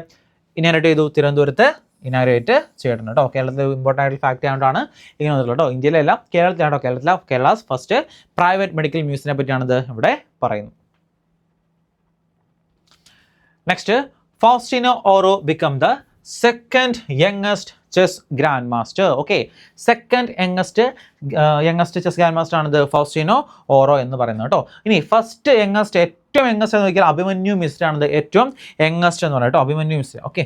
ഇനാഗറേറ്റ് ചെയ്തു? തിരുവനന്തപുരത്ത് ഇനാഗറേറ്റ് ചെയ്തിട്ടുണ്ട് കേട്ടോ. കേരളത്തിൽ ഇമ്പോർട്ടൻ്റ് ആയിട്ടുള്ള ഫാക്റ്റ് ആയതുകൊണ്ടാണ് ഇങ്ങനെ വന്നിട്ടുള്ളത് കേട്ടോ. ഇന്ത്യയിലല്ല, കേരളത്തിലാണോ. കേരളാസ് ഫസ്റ്റ് പ്രൈവറ്റ് മെഡിക്കൽ മ്യൂസിയത്തിനെ പറ്റിയാണിത് ഇവിടെ പറയുന്നത്. Next, Faustino Oro become the second youngest chess grandmaster. Okay, second youngest chess grandmaster ആണിത് ഫൗസ്റ്റീനോ ഓറോ എന്ന് പറയുന്നത് കേട്ടോ. ഇനി ഫസ്റ്റ് യങ്ങസ്റ്റ് ഏറ്റവും യങ്ങസ്റ്റ് എന്ന് നോക്കിയാൽ അഭിമന്യു മിശ്ര ആണിത് ഏറ്റവും യങ്ങസ്റ്റ് എന്ന് പറയുന്നത് കേട്ടോ. Abhimanyu Mishra. Okay,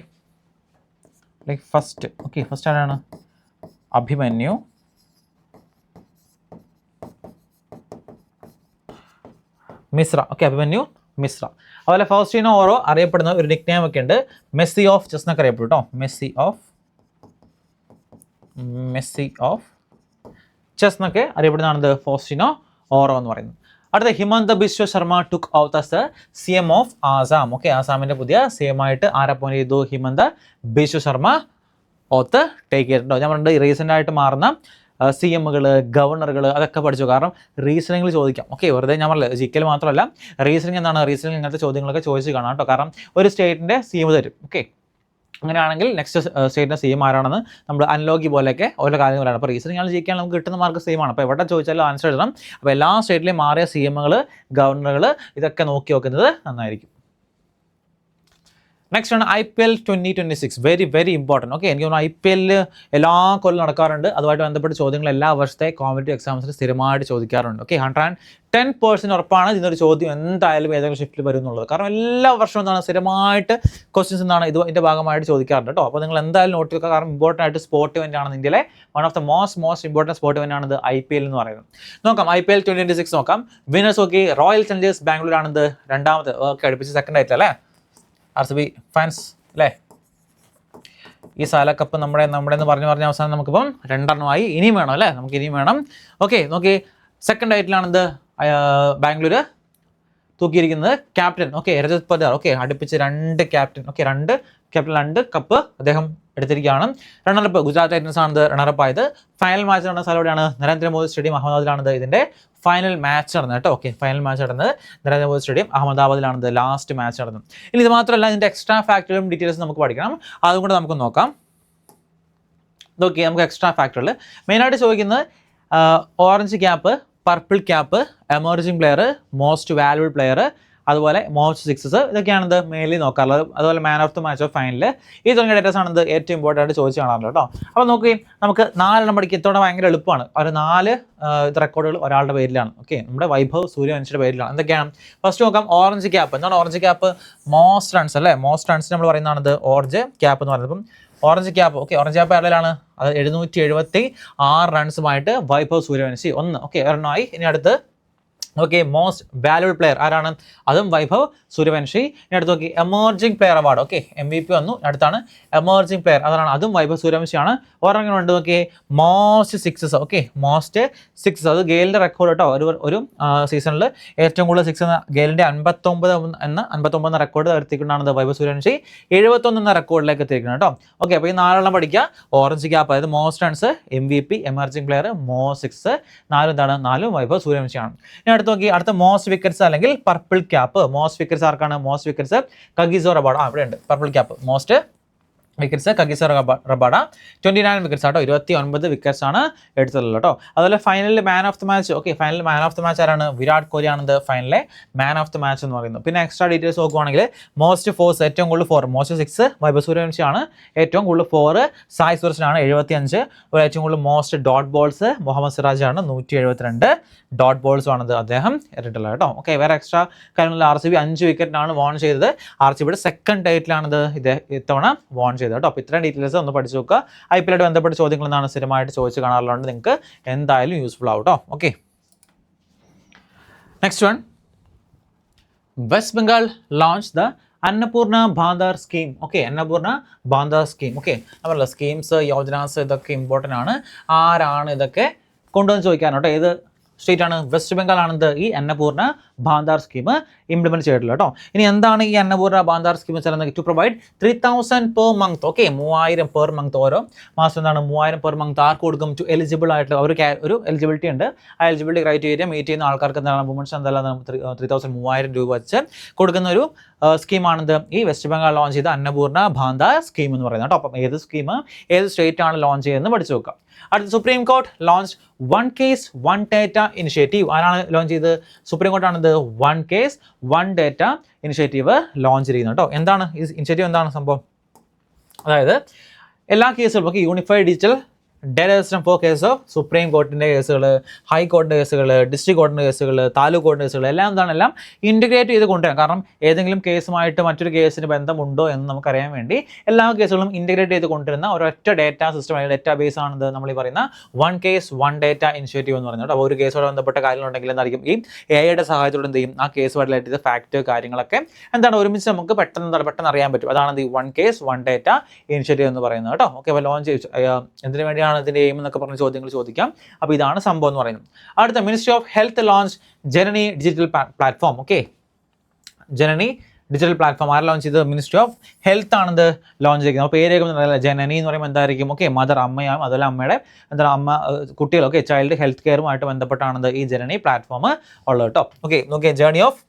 like first. Okay, first ആരാണ്? അഭിമന്യു മിശ്ര. ഓക്കെ, അഭിമന്യു മിശ്ര. അതുപോലെ ഫൗസ്റ്റീനോ ഓറോ അറിയപ്പെടുന്ന ഒരു നിക് നെയിം ഒക്കെ ഉണ്ട്. മെസ്സി ഓഫ് ചെസ് എന്നൊക്കെ അറിയപ്പെടും കേട്ടോ. മെസ്സി ഓഫ് ചെസ് എന്നൊക്കെ അറിയപ്പെടുന്നതാണത് ഫൗസ്റ്റീനോ ഓറോ എന്ന് പറയുന്നത്. അടുത്ത Himanta Biswa Sarma took oath as CM of Assam. Okay, ആസാമിൻ്റെ പുതിയ CM ആയിട്ട് ആരെ അപ്പോയിന്റ് ചെയ്തു? ഹിമന്ത ബിശ്വ ശർമ്മ ഓത്ത് ടേക്ക് ചെയ്തിട്ടുണ്ടോ. ഞാൻ പറഞ്ഞിട്ട് റീസെൻ്റ് ആയിട്ട് മാറുന്ന CMകൾ ഗവർണറുകൾ അതൊക്കെ പഠിച്ചു. കാരണം റീസണിങ്ങിൽ ചോദിക്കാം. ഓക്കെ, വെറുതെ ഞാൻ പറഞ്ഞില്ല GK മാത്രമല്ല റീസണിങ് എന്താണ് റീസണിങ് ഇങ്ങനത്തെ ചോദ്യങ്ങളൊക്കെ ചോദിച്ച് കാണാം കേട്ടോ. കാരണം ഒരു സ്റ്റേറ്റിൻ്റെ CM തരും. ഓക്കെ, അങ്ങനെയാണെങ്കിൽ നെക്സ്റ്റ് സ്റ്റേറ്റിൻ്റെ CM ആരാണെന്ന് നമ്മൾ അനലോഗി പോലെയൊക്കെ ഓരോ കാര്യങ്ങളാണ്. അപ്പോൾ റീസണിങ് ആണ് GK നമുക്ക് കിട്ടുന്ന മാർക്ക് സെയിം ആണ്. അപ്പോൾ എവിടെ ചോദിച്ചാലും ആൻസർ എഴുതണം. അപ്പോൾ എല്ലാ സ്റ്റേറ്റിലെയും മാറിയ CMകൾ ഗവർണറുകൾ ഇതൊക്കെ നോക്കി വെക്കുന്നത് നന്നായിരിക്കും. നെക്സ്റ്റ് ആണ് IPL 2026. Very important. ഓക്കെ, എനിക്ക് തോന്നുന്നു IPL എല്ലാ കൊല്ലം നടക്കാറുണ്ട്. അതുമായിട്ട് ബന്ധപ്പെട്ട ചോദ്യങ്ങൾ എല്ലാ വർഷത്തെ കോമ്പറ്റീവ് എക്സാംസിന് സ്ഥിരമായിട്ട് ചോദിക്കാറുണ്ട്. ഓക്കെ, 110% ഉറപ്പാണ് ഇതിനൊരു ചോദ്യം എന്തായാലും ഏതെങ്കിലും ഷിഫ്റ്റിൽ വരും എന്നുള്ളത്. കാരണം എല്ലാ വർഷവും എന്താണ് സ്ഥിരമായിട്ട് ക്വസ്റ്റ്യൻസ് എന്താണ് ഇതിൻ്റെ ഭാഗമായിട്ട് ചോദിക്കാറുണ്ട് കേട്ടോ. അപ്പോൾ നിങ്ങൾ എന്തായാലും നോട്ട് വെക്കുക. കാരണം ഇമ്പോർട്ടൻ്റ് ആയിട്ട് സ്പോർട്ട് ഇവൻ്റ് ആണ് ഇന്ത്യയിലെ one of the most important sport event ആണിത് IPL എന്ന് പറയുന്നത്. നോക്കാം, IPL 2026 നോക്കാം. വിന്നേഴ്സ് നോക്കി റോയൽ ചലഞ്ചേഴ്സ് ബാംഗ്ലൂർ ആണിത് രണ്ടാമത്തെ. ഓക്കെ, അടുപ്പിച്ച് സെക്കൻഡ് ആയിട്ടല്ലേ RCB ഫാൻസ് അല്ലേ. ഈ സാല കപ്പ് നമ്മുടെ എന്ന് പറഞ്ഞ് അവസാനം നമുക്കിപ്പം 2 ഇനിയും വേണം അല്ലേ, നമുക്ക് ഇനിയും വേണം. ഓക്കെ, നോക്കി സെക്കൻഡ് ആയിട്ടിലാണിത് ബാംഗ്ലൂർ തൂക്കിയിരിക്കുന്നത് captain. Okay, Rajat Patidar. Okay, അടുപ്പിച്ച് 2 ക്യാപ്റ്റൻ. ഓക്കെ, 2 കപ്പ് അദ്ദേഹം എടുത്തിരിക്കുകയാണ്. റണ്ണറപ്പ് ഗുജറാത്ത് ടൈറ്റൻസ് ആണിത് റണ്ണറപ്പ് ആയത്. ഫൈനൽ മാച്ച് നടന്ന സ്ഥലം എവിടെയാണ്? നരേന്ദ്രമോദി സ്റ്റേഡിയം അഹമ്മദാബാദിലാണിത് ഇതിൻ്റെ ഫൈനൽ മാച്ച് നടന്നത് കേട്ടോ. ഓക്കെ, ഫൈനൽ മാച്ച് നടന്നത് നരേന്ദ്രമോദി സ്റ്റേഡിയം അഹമ്മദാബാദിലാണിത് ലാസ്റ്റ് മാച്ച് നടന്നത്. ഇനി ഇത് മാത്രമല്ല ഇതിൻ്റെ എക്സ്ട്രാ ഫാക്ടറും ഡീറ്റെയിൽസും നമുക്ക് പഠിക്കണം. അതും കൂടെ നമുക്ക് നോക്കാം. നോക്കി നമുക്ക് എക്സ്ട്രാ ഫാക്ടറിൽ മെയിനായിട്ട് ചോദിക്കുന്നത് orange cap, purple cap, emerging player, most valuable player, അതുപോലെ മോസ്റ്റ് സിക്സസ് ഇതൊക്കെയാണിത് മെയിൻലി നോക്കാറുള്ളത്. അതുപോലെ man of the match of final ഈ തുടങ്ങിയ ഡേറ്റാസ് ആണിത് ഏറ്റവും ഇമ്പോർട്ടൻ്റ് ആയിട്ട് ചോദിച്ചു കാണാറുണ്ട് കേട്ടോ. അപ്പോൾ നോക്കുകയും നമുക്ക് 4 പഠിക്കുക ഇത്തവണ ഭയങ്കര എളുപ്പമാണ്. ഒരു 4 റെക്കോർഡുകൾ ഒരാളുടെ പേരിലാണ്. ഓക്കെ, നമ്മുടെ വൈഭവ് സൂര്യവംശിയുടെ പേരിലാണ്. എന്തൊക്കെയാണ്? ഫസ്റ്റ് നോക്കാം, ഓറഞ്ച് ക്യാപ്പ്. എന്താണ് ഓറഞ്ച് ക്യാപ്പ്? മോസ്റ്റ് റൺസ് അല്ലേ. മോസ്റ്റ് റൺസ് നമ്മൾ പറയുന്നതാണിത് ഓറഞ്ച് ക്യാപ്പ് എന്ന് പറയുന്നത്. അപ്പം orange cap. Okay, orange cap ആരുടെയാണ്? അത് 776 റൺസുമായിട്ട് വൈഭവ് സൂര്യവംശി 1. ഓക്കെ, ഒരെണ്ണമായി. ഇനി അടുത്ത് ഓക്കെ, മോസ്റ്റ് വാല്യൂബിൾ പ്ലെയർ ആരാണ്? അതും വൈഭവ് സൂര്യവംശി. ഇനി അടുത്ത് നോക്കി emerging player award. Okay, MVP വന്നു. അടുത്താണ് എമർജിംഗ് പ്ലെയർ, അതാണ് അതും വൈഭവ് സൂര്യവംശിയാണ്. ഒരെണ്ണം ഉണ്ട് നോക്കി most sixes. Okay, most sixes അത് ഗെയിലിൻ്റെ റെക്കോർഡ് കേട്ടോ. ഒരു സീസണിൽ ഏറ്റവും കൂടുതൽ സിക്സ് എന്ന ഗെയിലിൻ്റെ 59 റെക്കോർഡ് എത്തിക്കൊണ്ടാണ് വൈഭവ് സൂര്യവംശി 71 എന്ന റെക്കോർഡിലേക്ക് എത്തിയിരിക്കുന്നത് കേട്ടോ. ഓക്കെ, അപ്പോൾ ഈ 4 പഠിക്കുക. ഓറഞ്ച് ക്യാപ്പ് അതായത് most runs, MVP, emerging player, most six, 4 എന്താണ്? 4 വൈഭവ് സൂര്യവംശിയാണ്. ഇനി അടുത്ത് നോക്കി അടുത്ത മോസ്റ്റ് വിക്കറ്റ്സ് അല്ലെങ്കിൽ പർപ്പിൾ ക്യാപ്പ്. മോസ്റ്റ് വിക്കറ്റ്സ് ആർക്കാണ്? Most wickets Kagiso Rabada. ഇവിടെ ഉണ്ട് purple cap. Most wickets Kagiso Rabada 29 wickets ആട്ടോ, 29 വിക്കറ്റ്സ് ആണ് എടുത്തിട്ടുള്ളത് കേട്ടോ. അതുപോലെ ഫൈനലിൽ man of the match. Okay, final man of the match ആരാണ്? വിരാട് കോഹ്ലി ആണെന്ന് ഫൈനലിലെ മാൻ ഓഫ് ദി മാച്ച് എന്ന് പറയുന്നത്. പിന്നെ എക്സ്ട്രാ ഡീറ്റെയിൽസ് നോക്കുവാണെങ്കിൽ മോസ്റ്റ് ഫോഴ്സ് ഏറ്റവും കൂടുതൽ 4, മോസ്റ്റ് 6 വൈഭവ് സൂര്യവംശി ആണ്, ഏറ്റവും കൂടുതൽ 4 സായ് സുരേഷിനാണ് 75, ഏറ്റവും കൂടുതൽ most dot balls Mohammed Siraj ആണ് 172 ഡോട്ട് ബോൾസ് ആണത് അദ്ദേഹം ഇട്ടിട്ടുള്ളത് കേട്ടോ. ഓക്കെ, വേറെ എക്സ്ട്രാ കാര്യങ്ങളിൽ RCB 5 വിക്കറ്റിനാണ് വോൺ ചെയ്തത്. RCBയുടെ സെക്കൻഡ് ടൈറ്റിലാണിത് ഇത്തവണ വോൺ ചെയ്തത് കേട്ടോ. അപ്പോൾ ഇത്രയും ഡീറ്റെയിൽസ് ഒന്ന് പഠിച്ചു നോക്കുക. IPL ആയിട്ട് ബന്ധപ്പെട്ട ചോദ്യങ്ങൾ എന്നാണ് സ്ഥിരമായിട്ട് ചോദിച്ച് കാണാറുള്ളത്, നിങ്ങൾക്ക് എന്തായാലും യൂസ്ഫുൾ ആവും കേട്ടോ. Okay, next one, west Bengal launch the Annapurna Bhandar scheme. Okay, Annapurna Bhandar scheme. Okay, നമ്മളല്ല സ്കീംസ് യോജനാസ് ഇതൊക്കെ ഇമ്പോർട്ടൻ്റ് ആണ്. ആരാണ് ഇതൊക്കെ കൊണ്ടുവന്ന് ചോദിക്കാനോട്ടോ. ഏത് സ്റ്റേറ്റ് ആണ്? വെസ്റ്റ് ബംഗാൾ ആണെന്ന് ഈ അന്നപൂർണ ഭാന്താർ സ്കീം ഇംപ്ലിമെന്റ് ചെയ്തിട്ടുള്ളത് കേട്ടോ. ഇനി എന്താണ് ഈ അന്നപൂർണ ഭാന്താർ സ്കീം വെച്ചാൽ? To provide 3000 per month. Okay, 3000 per month, ഓരോ മാസം എന്താണ് 3000 പെർ മന്ത് ആർക്ക് കൊടുക്കും? ടു എലിജിബിൾ ആയിട്ടുള്ള ഒരു എലിജിബിലിറ്റി ഉണ്ട്. ആ എലിജിബിലിറ്റി ക്രൈറ്റീരിയ മീറ്റ് ചെയ്യുന്ന ആൾക്കാർക്ക് എന്താണ് വുമൻസ് എന്തായാലും 3000 രൂപ വെച്ച് കൊടുക്കുന്ന ഒരു സ്കീമാണിത് ഈ വെസ്റ്റ് ബംഗാൾ ലോഞ്ച് ചെയ്ത അന്നപൂർണ ഭാന്താർ സ്കീം എന്ന് പറയുന്നത് കേട്ടോ. അപ്പം ഏത് സ്കീം ഏത് സ്റ്റേറ്റ് ആണ് ലോഞ്ച് ചെയ്തതെന്ന് പഠിച്ചു നോക്കാം. അടുത്ത supreme court launch 1 case 1 data initiative. ആരാണ് ലോഞ്ച് ചെയ്തത്? സുപ്രീം കോർട്ടാണിത് 1 കേസ് 1 ഡേറ്റ ഇനിഷ്യേറ്റീവ് ലോഞ്ച് ചെയ്യുന്നത് കേട്ടോ. എന്താണ് ഈ ഇനിഷ്യേറ്റീവ്? എന്താണ് സംഭവം? അതായത് എല്ലാ കേസുകളും ഒക്കെ unified digital data system for case of supreme കോർട്ടിൻ്റെ കേസുകൾ, ഹൈക്കോടതിൻ്റെ കേസുകൾ, ഡിസ്ട്രിക്ട് കോർട്ടിൻ്റെ കേസുകൾ, താലൂക്ക് കോർട്ടിൻ്റെ കേസുകൾ എല്ലാം ഇൻറ്റിഗ്രേറ്റ് ചെയ്ത് കൊണ്ടുവരാം. കാരണം ഏതെങ്കിലും കേസുമായിട്ട് മറ്റൊരു കേസിന് ബന്ധമുണ്ടോ എന്ന് നമുക്കറിയാൻ വേണ്ടി എല്ലാ കേസുകളും ഇൻറ്റിഗ്രേറ്റ് ചെയ്ത് കൊണ്ടുവരുന്ന ഒരൊറ്റ ഡേറ്റാ സിസ്റ്റം അല്ലെങ്കിൽ ഡേറ്റാ ബേസ് ആണിത് നമ്മൾ ഈ പറയുന്ന 1 കേസ് 1 ഡേറ്റ ഇനിഷ്യേറ്റീവ് എന്ന് പറയുന്നത്. അപ്പോൾ ഒരു കേസുമായി ബന്ധപ്പെട്ട കാര്യങ്ങളുണ്ടെങ്കിൽ എന്തായിരിക്കും ഈ AI സഹായത്തോടെ എന്ത് ചെയ്യും? ആ കേസുമായിട്ട് റിലേറ്റ് ചെയ്ത ഫാക്ട് കാര്യങ്ങളൊക്കെ എന്താണ് ഒരുമിച്ച് നമുക്ക് പെട്ടെന്ന് അറിയാൻ പറ്റും. അതാണ് ഈ 1 കേസ് 1 ഡേറ്റ ഇനിഷ്യേറ്റീവ് എന്ന് പറയുന്നത് കേട്ടോ. ഓക്കെ, അപ്പോൾ ലോഞ്ച് എന്തിനു വേണ്ടിയാണ് ഇതിന്റെ എയിം എന്നൊക്കെ പറഞ്ഞ ചോദ്യങ്ങൾ ചോദിക്കാം. അപ്പോൾ ഇതാണ് സംഭവം എന്ന് പറയുന്നത്. അടുത്ത ministry of health launch Janani digital platform. Okay, Janani digital platform ആര് ലോഞ്ച് ചെയ്തത്? മിനിസ്ട്രി ഓഫ് ഹെൽത്ത് ആണിത് ലോഞ്ച് ചെയ്യുന്നത്. അപ്പോൾ പേര് ജനനി എന്ന് പറയുമ്പോൾ എന്തായിരിക്കും? ഓക്കെ, മദർ അമ്മയാവും. അതുപോലെ അമ്മയുടെ കുട്ടികൾ, ഓക്കെ, ചൈൽഡ് ഹെൽത്ത് കെയറുമായിട്ട് ബന്ധപ്പെട്ടാണിത് ഈ ജനനി പ്ലാറ്റ്ഫോം ഉള്ളത് കേട്ടോ. ഓക്കെ, നോക്കിയേ, ജേർണി ഓഫ്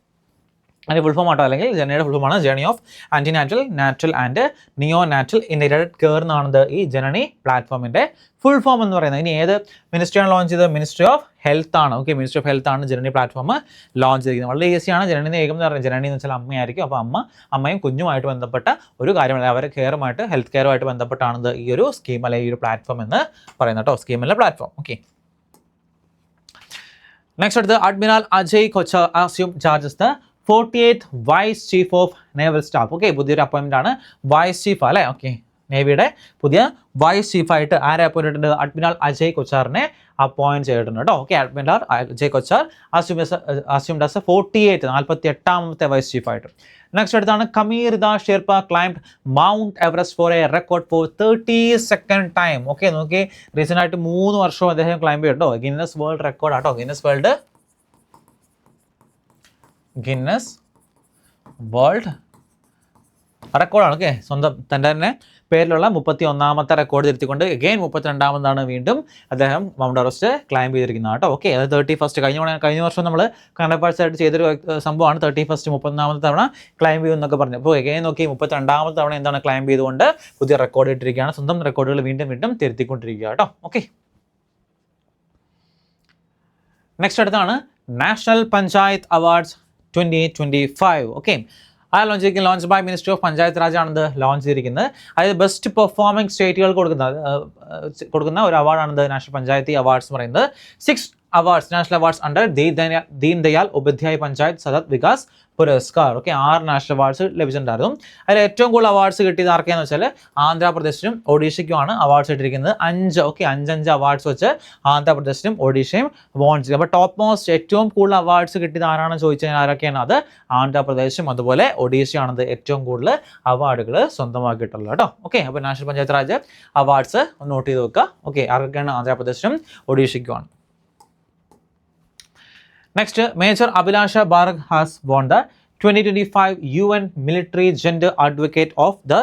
അതിൻ്റെ ഫുൾ ഫോം ആട്ടോ, അല്ലെങ്കിൽ ജനനിയുടെ ഫുൾ ഫോമാണ് journey of antenatal, natural and neo natural integrated care എന്നാണ് ഈ ജനനി പ്ലാറ്റ്ഫോമിൻ്റെ ഫുൾ ഫോം എന്ന് പറയുന്നത്. ഇനി ഏത് മിനിസ്ട്രിയാണ് ലോഞ്ച് ചെയ്തത്? മിനിസ്ട്രി ഓഫ് ഹെൽത്ത് ആണ്. ഓക്കെ, മിനിസ്ട്രി ഓഫ് ഹെൽത്ത് ആണ് ജനനി പ്ലാറ്റ്ഫോം ലോഞ്ച് ചെയ്യുന്നത്. വളരെ ഈസിയാണ്. ജനനി ഏകം എന്ന് പറയുന്നത്, ജനനി എന്ന് വെച്ചാൽ അമ്മയായിരിക്കും. അപ്പോൾ അമ്മയും കുഞ്ഞുമായിട്ട് ബന്ധപ്പെട്ട ഒരു കാര്യമാണ്, അവരെ കെയറുമായിട്ട് ഹെൽത്ത് കെയറുമായിട്ട് ബന്ധപ്പെട്ടാണ് ഈ ഒരു സ്കീം അല്ലെങ്കിൽ ഈ ഒരു പ്ലാറ്റ്ഫോം എന്ന് പറയുന്നത് കേട്ടോ. സ്കീമിലെ പ്ലാറ്റ്ഫോം. ഓക്കെ, നെക്സ്റ്റ് അടുത്ത് admiral Ajay Kochhar assume charges the 48th vice chief of naval staff. Okay, പുതിയൊരു അപ്പോയിൻമെൻ്റ് ആണ്, വൈസ് ചീഫ് അല്ലേ. ഓക്കെ, നേവിയുടെ പുതിയ വൈസ് ചീഫായിട്ട് ആരെ അപ്പോയിൻ്റ് ചെയ്തിട്ടുണ്ട്? അഡ്മിറൽ അജയ് കൊച്ചാറിനെ അപ്പോയിൻറ്റ് ചെയ്തിട്ടുണ്ട് കേട്ടോ. Okay, admiral Ajay Kochhar assumed as 48ാമത്തെ വൈസ് ചീഫായിട്ട്. നെക്സ്റ്റ് അടുത്താണ് Kami Rita Sherpa climb mount Everest for a record for 32nd time. Okay, നോക്കി റീസെൻ്റ് ആയിട്ട് 3 വർഷം അദ്ദേഹം ക്ലൈംബ് ചെയ്തു കേട്ടോ. ഗിന്നസ് വേൾഡ് റെക്കോർഡ് ആട്ടോ. ഗിന്നസ് വേൾഡ് റെക്കോർഡാണ്. ഓക്കെ, സ്വന്തം തൻ്റെ തന്നെ പേരിലുള്ള 31ാമത്തെ റെക്കോർഡ് തിരുത്തിക്കൊണ്ട് അഗെയിൻ 32ാമതാണ് വീണ്ടും അദ്ദേഹം മൗണ്ട് എവറസ്റ്റ് ക്ലൈംബ് ചെയ്തിരിക്കുന്നത് കേട്ടോ. ഓക്കെ, അത് 31st കഴിഞ്ഞ വർഷം നമ്മൾ കണ്ടപ്പാഴ്സായിട്ട് ചെയ്തൊരു സംഭവമാണ്. 31st 30ാമത്തെ തവണ ക്ലൈംബ് ചെയ്യുമെന്നൊക്കെ പറഞ്ഞു. അപ്പോൾ അഗെയിൻ നോക്കി 32ാമത്തെ തവണ എന്താണ് ക്ലൈംബ് ചെയ്തുകൊണ്ട് പുതിയ റെക്കോർഡ് ഇട്ടിരിക്കുകയാണ്. സ്വന്തം റെക്കോർഡുകൾ വീണ്ടും തിരുത്തിക്കൊണ്ടിരിക്കുക കേട്ടോ. ഓക്കെ, നെക്സ്റ്റ് അടുത്താണ് നാഷണൽ പഞ്ചായത്ത് അവാർഡ്സ് 2025. ഓക്കെ, ആ launch by ministry of Panchayat Raj ആണിത് ലോഞ്ച് ചെയ്തിരിക്കുന്നത്. അതായത് ബെസ്റ്റ് പെർഫോമിംഗ് സ്റ്റേറ്റുകൾക്ക് കൊടുക്കുന്ന ഒരു അവാർഡാണിത് നാഷണൽ പഞ്ചായത്തി അവാർഡ്സ് എന്ന് പറയുന്നത്. 6 awards, national awards under Deen Dayal Upadhyaya panchayat Satat Vikas Puraskar. Okay, 6 national awards ലഭിച്ചിട്ടുണ്ടായിരുന്നു. അതിൽ ഏറ്റവും കൂടുതൽ അവാർഡ്സ് കിട്ടിയത് ആർക്കാന്ന് വെച്ചാൽ ആന്ധ്രാപ്രദേശിനും ഒഡീഷയ്ക്കുമാണ് അവാർഡ്സ് ഇട്ടിരിക്കുന്നത്. 5 അവാർഡ്സ് വെച്ച് ആന്ധ്രാപ്രദേശിനും ഒഡീഷയും വോൺ ചെയ്തു. അപ്പോൾ ടോപ്പ് മോസ്റ്റ് ഏറ്റവും കൂടുതൽ അവാർഡ്സ് കിട്ടിയത് ആരാണെന്ന് ചോദിച്ചു കഴിഞ്ഞാൽ ആരൊക്കെയാണ്? അത് ആന്ധ്രാപ്രദേശും അതുപോലെ ഒഡീഷയാണത് ഏറ്റവും കൂടുതൽ അവാർഡുകൾ സ്വന്തമാക്കിയിട്ടുള്ളത് കേട്ടോ. ഓക്കെ, അപ്പോൾ national panchayat Raj awards note ചെയ്ത് വെക്കുക. ഓക്കെ, ആരൊക്കെയാണ്? ആന്ധ്രാപ്രദേശിനും ഒഡീഷയ്ക്കുമാണ്. Next, Major Abhilasha Bharg has won the 2025 UN military gender advocate of the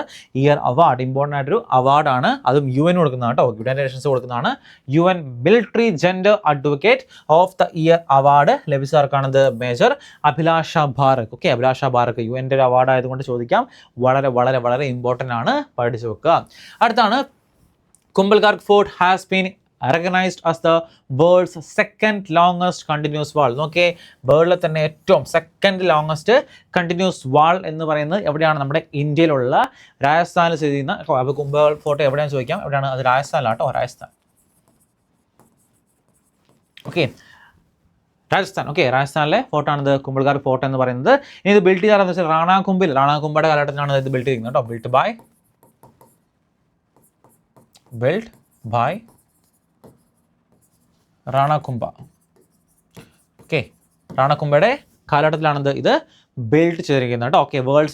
year award. Important ആയിട്ടൊരു അവാർഡാണ്, അതും UN കൊടുക്കുന്നതാണ് കേട്ടോ, യുണൈറ്റഡ് നേഷൻസ് കൊടുക്കുന്നതാണ്. UN military gender advocate of the year award ലഭിച്ചവർക്കാണത് മേജർ അഭിലാഷ ബാരക്. ഓക്കെ, അഭിലാഷ ബാരക് UNൻ്റെ ഒരു അവാർഡ് ആയതുകൊണ്ട് ചോദിക്കാം, വളരെ വളരെ വളരെ ഇമ്പോർട്ടൻ്റ് ആണ്, പഠിച്ചു വെക്കുക. അടുത്താണ് Kumbhalgarh fort has been recognized as the world's second longest continuous wall. നോക്കിയേ, വേൾഡിലെ തന്നെ ഏറ്റവും സെക്കൻഡ് ലോങ്ങസ്റ്റ് കണ്ടിന്യൂസ് വാൾ എന്ന് പറയുന്നത് എവിടെയാണ്? നമ്മുടെ ഇന്ത്യയിലുള്ള രാജസ്ഥാനിൽ സ്ഥിതി ചെയ്യുന്ന. അപ്പോൾ കുംഭൽ ഫോർട്ട് എവിടെയാണെന്ന് ചോദിക്കാം. എവിടെയാണ് അത്? രാജസ്ഥാനിലാണ് കേട്ടോ, രാജസ്ഥാൻ. ഓക്കെ, രാജസ്ഥാൻ. ഓക്കെ, രാജസ്ഥാനിലെ ഫോർട്ടാണിത് കുംഭൽഗർഗ് ഫോർട്ട് എന്ന് പറയുന്നത്. ഇനി ഇത് ബിൽഡ് ചെയ്താണെന്ന് വെച്ചാൽ റാണാ കുംഭയുടെ കാലഘട്ടത്തിലാണ് ഇത് ബിൽഡ് ചെയ്യുന്നത് കേട്ടോ. Build by Rana Kumbha. Okay, Rana കുംഭയുടെ കാലഘട്ടത്തിലാണിത് ഇത് ബിൽഡ് ചെയ്തിരിക്കുന്നത് കേട്ടോ. ഓക്കെ, വേൾഡിൽ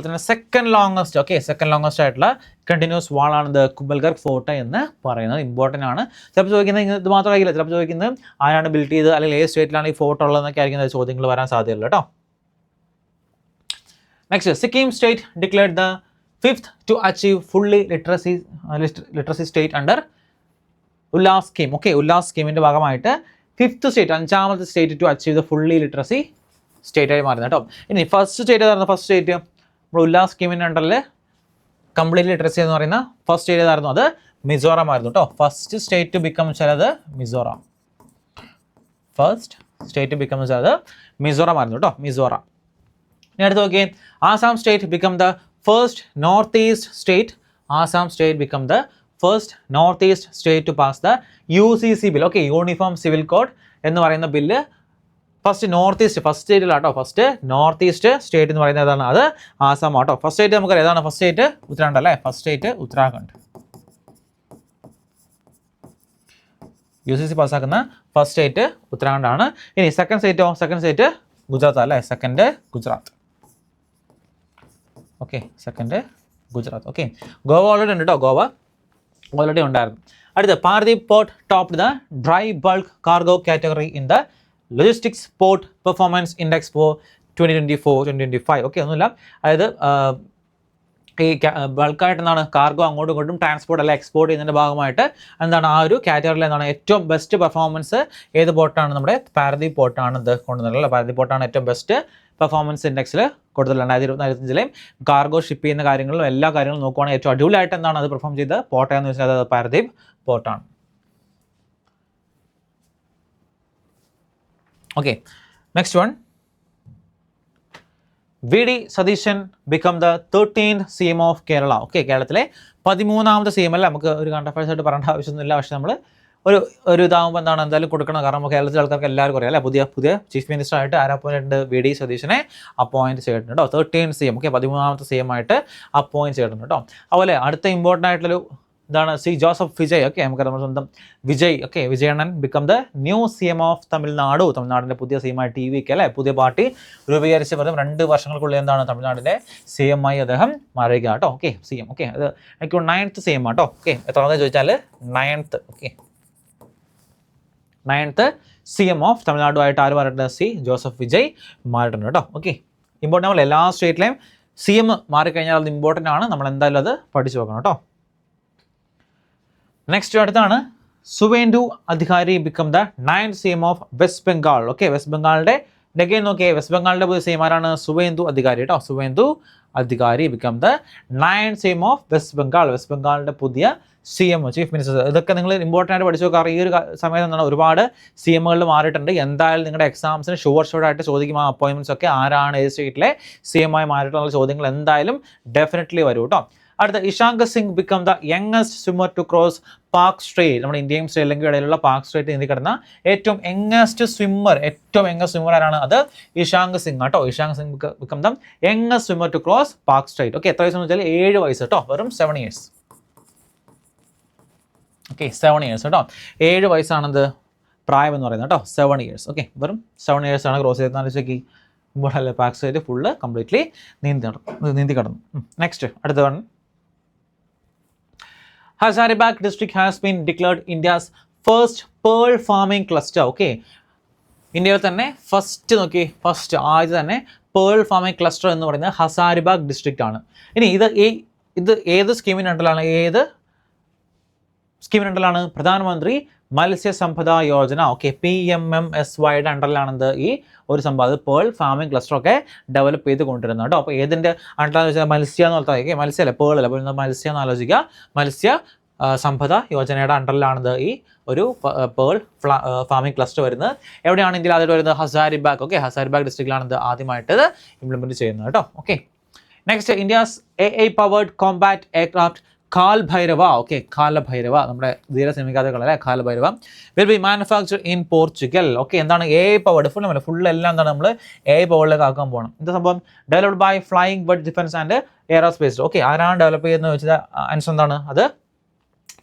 തന്നെ സെക്കൻഡ് ലോങ്ങസ്റ്റ് ആയിട്ടുള്ള കണ്ടിന്യൂസ് വാളാണിത് കുംഭൽഗർഗ് ഫോർട്ട് എന്ന് പറയുന്നത്. ഇമ്പോർട്ടൻ്റ് ആണ്. ചിലപ്പോൾ ചോദിക്കുന്നത് ഇത് മാത്രമായിരിക്കില്ല, ചിലപ്പോൾ ചോദിക്കുന്നത് ആരാണ് ബിൽഡ് ചെയ്ത്, അല്ലെങ്കിൽ ഏത് സ്റ്റേറ്റിലാണ് ഈ ഫോർട്ട് ഉള്ളതെന്നൊക്കെ ആയിരിക്കും ചോദ്യങ്ങൾ വരാൻ സാധ്യതയുള്ളൂ കേട്ടോ. Next, Sikkim state declared the 5th to achieve fully literacy state under Ullas scheme. Okay, Ullas സ്കീമിൻ്റെ ഭാഗമായിട്ട് 5th സ്റ്റേറ്റ്, 5ാമത്തെ state to achieve the fully literacy state ആയി മാറുന്നത് കേട്ടോ. ഇനി ഫസ്റ്റ് സ്റ്റേറ്റ് ഏതായിരുന്നു? ഫസ്റ്റ് സ്റ്റേറ്റ് നമ്മൾ ഉല്ലാസ് സ്കീമിൻ്റെ അണ്ടറിൽ കംപ്ലീറ്റ് ലിറ്ററസി എന്ന് പറയുന്ന ഫസ്റ്റ് സ്റ്റേറ്റ് ഏതായിരുന്നു? അത് മിസോറാം ആയിരുന്നു കേട്ടോ. ഫസ്റ്റ് സ്റ്റേറ്റ് ടു ബിക്കം വെച്ചാൽ Mizoram. First state to become വെച്ചാൽ മിസോറാം ആയിരുന്നു കേട്ടോ, മിസോറാം. ഇനി അടുത്ത് നോക്കിയേ, Assam state become the first north east state. Assam state become the first north east state to pass the UCC bill. Okay, uniform civil code എന്ന് പറയുന്ന bill first north east, first സ്റ്റേറ്റിലാട്ടോ. First north east state എന്ന് പറയുന്നത് ഏതാണ്? അത് ആസാം ആട്ടോ. First state നമുക്കറിയാം ഏതാണ്? ഫസ്റ്റ് സ്റ്റേറ്റ് ഉത്തരാഖണ്ഡ് അല്ലേ? First state Uttarakhand. UCC പാസ്സാക്കുന്ന ഫസ്റ്റ് സ്റ്റേറ്റ് ഉത്തരാഖണ്ഡാണ്. ഇനി സെക്കൻഡ് സ്റ്റേറ്റോ? സെക്കൻഡ് സ്റ്റേറ്റ് ഗുജറാത്ത് അല്ലേ? Second Gujarat. Okay, second Gujarat. Okay, Goa already ഉണ്ട് കേട്ടോ, ഗോവ ഓൾറെഡി ഉണ്ടായിരുന്നു. അടുത്ത, Paradip port topped the dry bulk cargo category in the logistics port performance index for 2024-2025. Okay, ഒന്നുമില്ല, അതായത് ഈ ബൾക്കായിട്ട് എന്താണ് കാർഗോ അങ്ങോട്ടും ഇങ്ങോട്ടും ട്രാൻസ്പോർട്ട് അല്ല എക്സ്പോർട്ട് ചെയ്യുന്നതിൻ്റെ ഭാഗമായിട്ട് എന്താണ് ആ ഒരു കാറ്റഗറിയിൽ എന്താണ് ഏറ്റവും ബെസ്റ്റ് പെർഫോമൻസ് ഏത് പോർട്ടാണ്? നമ്മുടെ പാരദീപ് പോർട്ടാണ് ഇത് കൊണ്ടുവന്നിട്ടുള്ളത്. പാരദീപ് പോർട്ടാണ് ഏറ്റവും ബെസ്റ്റ് പെർഫോമൻസ് ഇൻഡെക്സിൽ കൊടുത്തിട്ടുള്ളത്. 2024-25 കാർഗോ ഷിപ്പ് ചെയ്യുന്ന കാര്യങ്ങളും എല്ലാ കാര്യങ്ങളും നോക്കുവാണെങ്കിൽ ഏറ്റവും അടിപൊളിയായിട്ട് എന്താണ് അത് പെർഫോം ചെയ്ത് പോർട്ടാന്ന് വെച്ചാൽ അത് പാരദീപ് പോർട്ടാണ്. Okay, next one, VD Satheesan become the 13th CM of Kerala. Okay, കേരളത്തിലെ 13ാമത്തെ CM അല്ല. നമുക്ക് ഒരു കറണ്ട് അഫയേഴ്സ് ആയിട്ട് പറയേണ്ട ആവശ്യമൊന്നുമില്ല, പക്ഷേ നമ്മൾ ഒരു ഇതാകുമ്പോൾ എന്താണ് എന്തായാലും കൊടുക്കണം. കാരണം കേരളത്തിലെ ആൾക്കാർക്ക് എല്ലാവർക്കും അറിയാം അല്ലേ, പുതിയ ചീഫ് മിനിസ്റ്റർ ആയിട്ട് ആര് അപ്പോയിൻ്റ് ചെയ്തിട്ടുണ്ട്? VD സതീശനെ അപ്പോയിൻറ്റ് ചെയ്തിട്ടുണ്ട് കേട്ടോ. 13th CM. ഓക്കെ, 13ാമത്തെ CM ആയിട്ട് അപ്പോയിൻറ്റ് ചെയ്തിട്ടുണ്ട് കേട്ടോ. അതുപോലെ അടുത്ത ഇമ്പോർട്ടൻ്റ് ആയിട്ടുള്ളൊരു ഇതാണ് C. ജോസഫ് വിജയ്. ഓക്കെ, നമുക്ക് നമ്മുടെ സ്വന്തം വിജയ്. ഓക്കെ, വിജയണ്ണൻ become the new CM of Tamil Nadu. തമിഴ്നാടിൻ്റെ പുതിയ CM ആയി TVK അല്ലേ, പുതിയ പാർട്ടി രൂപീകരിച്ച് വെറും 2 വർഷങ്ങൾക്കുള്ളിൽ എന്താണ് തമിഴ്നാടിൻ്റെ CM ആയി അദ്ദേഹം മാറുക കേട്ടോ. Okay, CM. ഓക്കെ, അത് എനിക്ക് 9th CM ആട്ടോ. ഓക്കെ, എത്രാമത്തെ ചോദിച്ചാൽ 9th. Okay, 9th CM of തമിഴ്നാടുമായിട്ട് ആര് മാറിയിട്ടുണ്ട്? C. ജോസഫ് വിജയ് മാറിയിട്ടുണ്ട് കേട്ടോ. ഓക്കെ, ഇമ്പോർട്ടൻ്റ് നമ്മൾ എല്ലാ സ്റ്റേറ്റിലെയും CM മാറിക്കഴിഞ്ഞാൽ അത് ഇമ്പോർട്ടൻ്റ് ആണ്, നമ്മൾ എന്തായാലും അത് പഠിച്ചു വെക്കണം കേട്ടോ. നെക്സ്റ്റ് അടുത്താണ് Suvendu Adhikari become the 9th CM of west Bengal. Okay, west ബംഗാളിൻ്റെ ഡെഗൈൻ നോക്കിയേ, വെസ്റ്റ് ബംഗാളിൻ്റെ പുതിയ CM ആരാണ്? സുവേന്ദു അധികാരി കേട്ടോ. Suvendu Adhikari become the 9th CM of west Bengal. West ബംഗാളിൻ്റെ പുതിയ CM ചീഫ് മിനിസ്റ്റർ. ഇതൊക്കെ നിങ്ങൾ ഇമ്പോർട്ടൻ്റ് ആയിട്ട് പഠിച്ചു നോക്കുക. ഈ ഒരു സമയത്ത് എന്താണ് ഒരുപാട് CMകളിൽ മാറിയിട്ടുണ്ട്. എന്തായാലും നിങ്ങളുടെ എക്സാംസിന് ഷുവർ ആയിട്ട് ചോദിക്കും ആ അപ്പോയിൻമെൻറ്റ്സ് ഒക്കെ ആരാണ് ഏത് സ്റ്റേറ്റിലെ CM ആയി മാറിയിട്ടുള്ള ചോദ്യങ്ങൾ എന്തായാലും ഡെഫിനറ്റ്ലി വരും കേട്ടോ. അടുത്ത, Ishanka Singh become the youngest swimmer to cross Palk strait. നമ്മുടെ ഇന്ത്യയും ശ്രീലങ്കയും ഇടയിലുള്ള പാർക്ക് സ്ട്രേറ്റ് നീന്തി കിടന്ന ഏറ്റവും യങ്ങസ്റ്റ് സ്വിമ്മർ ആരാണ്? അത് ഇഷാങ്ക സിംഗ് കേട്ടോ. Ishanka Singh become the youngest swimmer to cross Palk strait. Okay, എത്ര വയസ്സെന്ന് വെച്ചാൽ 7 വയസ്സ് കേട്ടോ, വെറും 7 years. ഓക്കെ, 7 years കേട്ടോ. 7 വയസ്സാണെന്ത് പ്രായം എന്ന് പറയുന്നത് കേട്ടോ. 7 years. ഓക്കെ, വെറും 7 years ആണ് ക്രോസ് ചെയ്ത്. ആലോചിക്ക്, ഇവിടെ പാർക്ക് സ്ട്രേറ്റ് ഫുള്ള് കംപ്ലീറ്റ്ലി നീന്തി കടന്നു. നെക്സ്റ്റ് അടുത്ത one, Hazaribagh district has been declared India's first pearl farming cluster. Okay, ഇന്ത്യയിൽ തന്നെ ഫസ്റ്റ് ആദ്യം തന്നെ പേൾ ഫാമിംഗ് ക്ലസ്റ്റർ എന്ന് പറയുന്നത് ഹസാരിബാഗ് ഡിസ്ട്രിക്റ്റ് ആണ്. ഇനി ഇത് ഏത് സ്കീമിൻ്റെ അണ്ടറിലാണ്? പ്രധാനമന്ത്രി മത്സ്യസമ്പദ യോജന, ഓക്കെ, PMMSYയുടെ അണ്ടറിലാണെന്ത് ഈ ഒരു സംഭവം, അത് പേൾ ഫാമിംഗ് ക്ലസ്റ്റർ ഒക്കെ ഡെവലപ്പ് ചെയ്ത് കൊണ്ടുവരുന്നത് കേട്ടോ. അപ്പോൾ ഏതിൻ്റെ അണ്ടറിലാണെന്ന് വെച്ചാൽ മത്സ്യ എന്ന് പറഞ്ഞാൽ മത്സ്യമല്ല, പേളല്ല, അപ്പോൾ മത്സ്യം എന്ന് ആലോചിക്കുക. മത്സ്യ സമ്പദ യോജനയുടെ അണ്ടറിലാണിത് ഈ ഒരു പേൾ ഫാമിംഗ് ക്ലസ്റ്റർ വരുന്നത്. എവിടെയാണ് ഇന്ത്യയിൽ ആദ്യമായിട്ട് വരുന്നത്? ഹസാരിബാഗ്, ഓക്കെ, ഹസാരിബാഗ് ഡിസ്ട്രിക്റ്റിലാണ് ഇത് ആദ്യമായിട്ട് ഇംപ്ലിമെൻറ്റ് ചെയ്യുന്നത് കേട്ടോ. Okay, next India's AI powered combat aircraft Kaal Bhairav, okay, Kaal Bhairav, നമ്മുടെ ധീരസൈനികാഥകളല്ലേ, Kaal Bhairav will be manufacture in Portugal. Okay, എന്താണ് AI പവേർഡ്? ഫുൾ എല്ലാം എന്താണ് നമ്മൾ AI പവേർഡിലേക്ക് ആക്കാൻ പോകണം. എന്താ സംഭവം? Developed by flying bird defence and aerospace. Okay, ആരാണ് ഡെവലപ്പ് ചെയ്യുന്നത് വെച്ചാൽ ആൻസർ എന്താണ്? അത്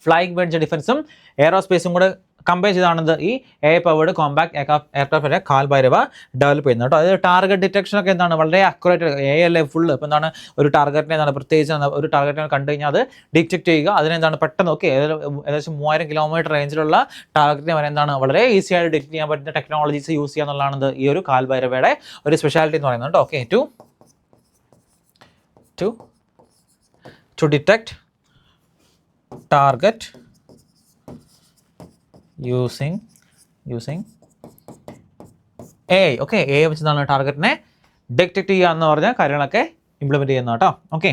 ഫ്ലൈയിങ് ബർഡ് ഡിഫൻസും എയറോസ്പേസും കൂടെ കമ്പയർ ചെയ്താണത് ഈ AI powered compact aircraft Kaal Bhairav develop ചെയ്യുന്നത് കേട്ടോ. അതായത് ടാർഗറ്റ് ഡിറ്റക്ഷനൊക്കെ എന്താണ് വളരെ അക്യുറേറ്റ്, AI അല്ലേ ഫുള്ള്. ഇപ്പോൾ എന്താണ് ഒരു ടാർഗറ്റിനെ എന്താണ് പ്രത്യേകിച്ച് ഒരു ടാർഗറ്റിനെ കണ്ടു കഴിഞ്ഞാൽ അത് ഡിറ്റക്ട് ചെയ്യുക, അതിനെന്താണ് പെട്ടെന്ന്, ഓക്കെ, ഏകദേശം 3000 കിലോമീറ്റർ റേഞ്ചിലുള്ള ടാർഗറ്റിനെ വരെ എന്താണ് വളരെ ഈസി ആയിട്ട് ഡിറ്റക്ട് ചെയ്യാൻ പറ്റുന്ന ടെക്നോളജീസ് യൂസ് ചെയ്യുക എന്നുള്ളതാണ് ഈ ഒരു കാൽഭൈരവയുടെ ഒരു സ്പെഷ്യാലിറ്റി എന്ന് പറയുന്നത് കേട്ടോ. Okay, to detect target using AI, okay, AI വെച്ചിട്ടാണ് ടാർഗറ്റിനെ ഡിറ്റക്ട് ചെയ്യുക എന്ന് പറഞ്ഞ കാര്യങ്ങളൊക്കെ ഇംപ്ലിമെൻറ്റ് ചെയ്യുന്നത് കേട്ടോ. ഓക്കെ,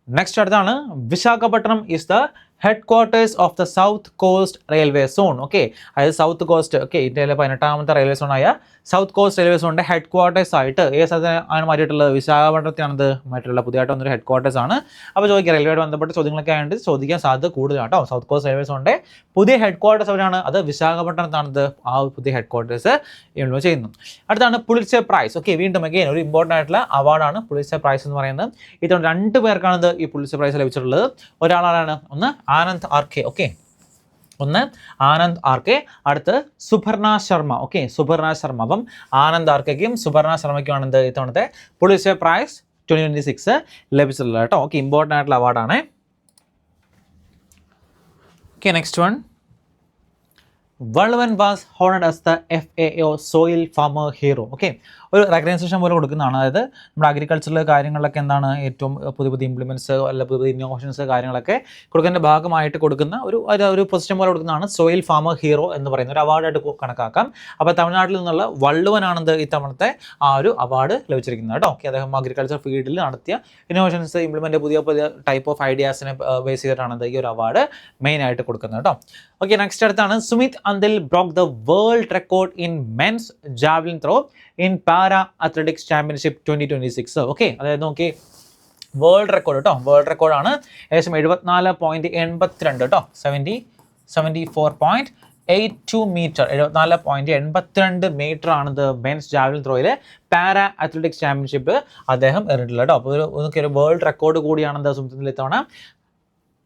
നെക്സ്റ്റ് അടുത്താണ് Visakhapatnam is the headquarters of the south coast railway zone. Okay, അതായത് സൗത്ത് കോസ്റ്റ്, ഓക്കെ, ഇന്ത്യയിലെ 18ാമത്തെ റെയിൽവേ സോണായ സൗത്ത് കോസ്റ്റ് റെയിൽവേ സോണിൻ്റെ ഹെഡ് ക്വാർട്ടേഴ്സ് ആയിട്ട് ഏത് സ്ഥലത്താണ് മാറ്റിയിട്ടുള്ളത്? വിശാഖപട്ടണത്തിനാണത് മാറ്റിയിട്ടുള്ള പുതിയതായിട്ട് വന്നൊരു ഹെഡ് ക്വാർട്ടേഴ്സ് ആണ്. അപ്പോൾ ചോദിക്കുക, റെയിൽവേയോട് ബന്ധപ്പെട്ട ചോദ്യങ്ങളൊക്കെ ആയിട്ട് ചോദിക്കാൻ സാധ്യത കൂടുതലാണ് കേട്ടോ. സൗത്ത് കോസ്റ്റ് റെയിൽവേ സോണിൻ്റെ പുതിയ ഹെഡ് ക്വാർട്ടേഴ്സ് എവിടെയാണ്? അത് വിശാഖപട്ടണത്താണത് ആ പുതിയ ഹെഡ് ക്വാർട്ടേഴ്സ് ഇംപ്ലിമെന്റ് ചെയ്യുന്നു. അടുത്താണ് പുലിറ്റ്സർ പ്രൈസ്. ഓക്കെ, വീണ്ടും അഗെയിൻ ഒരു ഇമ്പോർട്ടൻ്റ് ആയിട്ടുള്ള അവാർഡാണ് പുലിറ്റ്സർ പ്രൈസ് എന്ന് പറയുന്നത്. ഇത്തവണ 2 പേർക്കാണ് ഈ പുലിറ്റ്സർ പ്രൈസ് ലഭിച്ചിട്ടുള്ളത്. ഒരാളാണ്, ഒന്ന് ആനന്ദ് RK, ഓക്കെ, ഒന്ന് ആനന്ദ് RK, അടുത്ത് സുപർണ ശർമ്മ, ഓക്കെ, സുപർണ ശർമ്മ. അപ്പം ആനന്ദ് RKക്കും സുപർണ ശർമ്മയ്ക്കുമാണ് എന്ത് ഇത്തവണത്തെ പുലിറ്റ്സർ പ്രൈസ് 2026 ലഭിച്ചിട്ടുള്ളത് കേട്ടോ. ഓക്കെ, ഇമ്പോർട്ടൻ്റ് ആയിട്ടുള്ള അവാർഡാണ്. Okay, next one, Valluvan was honoured as the FAO soil farmer hero. Okay, ഒരു റെക്കഗ്നൈസേഷൻ പോലെ കൊടുക്കുന്നതാണ്. അതായത് നമ്മുടെ അഗ്രികൾച്ചറിലെ കാര്യങ്ങളിലൊക്കെ എന്താണ് ഏറ്റവും പുതിയ ഇംപ്ലിമെൻറ്റ്സ് അല്ല പുതിയ ഇന്നോവേഷൻസ് കാര്യങ്ങളൊക്കെ കൊടുക്കുന്നതിൻ്റെ ഭാഗമായിട്ട് കൊടുക്കുന്ന ഒരു പൊസിഷൻ പോലെ കൊടുക്കുന്നതാണ് സോയിൽ ഫാമർ ഹീറോ എന്ന് പറയുന്ന ഒരു അവാർഡായിട്ട് കണക്കാക്കാം. അപ്പോൾ തമിഴ്നാട്ടിൽ നിന്നുള്ള വള്ളുവനാണത് ഇത്തവണത്തെ ആ ഒരു അവാർഡ് ലഭിച്ചിരിക്കുന്നത് കേട്ടോ. ഓക്കെ, അദ്ദേഹം അഗ്രികൾച്ചർ ഫീൽഡിൽ നടത്തിയ ഇന്നോവേഷൻസ് ഇംപ്ലിമെൻറ്റ് പുതിയ ടൈപ്പ് ഓഫ് ഐഡിയാസിനെ ബേസ് ചെയ്തിട്ടാണ് ഈ ഒരു അവാർഡ് മെയിനായിട്ട് കൊടുക്കുന്നത് കേട്ടോ. ഓക്കെ, നെക്സ്റ്റ് അടുത്താണ് Sumit Antil broke the world record in men's javelin throw in para athletics championship 2026. Okay, അതായത് നോക്കി വേൾഡ് റെക്കോർഡ് കേട്ടോ, വേൾഡ് റെക്കോർഡാണ്. ഏകദേശം 74.82 കേട്ടോ, 74.82 മീറ്റർ, 74.82 മീറ്റർ ആണിത് മെൻസ് ജാവലിൻ ത്രോയിൽ പാരാ അത്ലറ്റിക്സ് ചാമ്പ്യൻഷിപ്പ് അദ്ദേഹം എറിഞ്ഞിട്ടുള്ളത് കേട്ടോ. അപ്പോൾ ഒരു വേൾഡ് റെക്കോർഡ് കൂടിയാണ് സുമിത്തിൽ ഇത്തവണ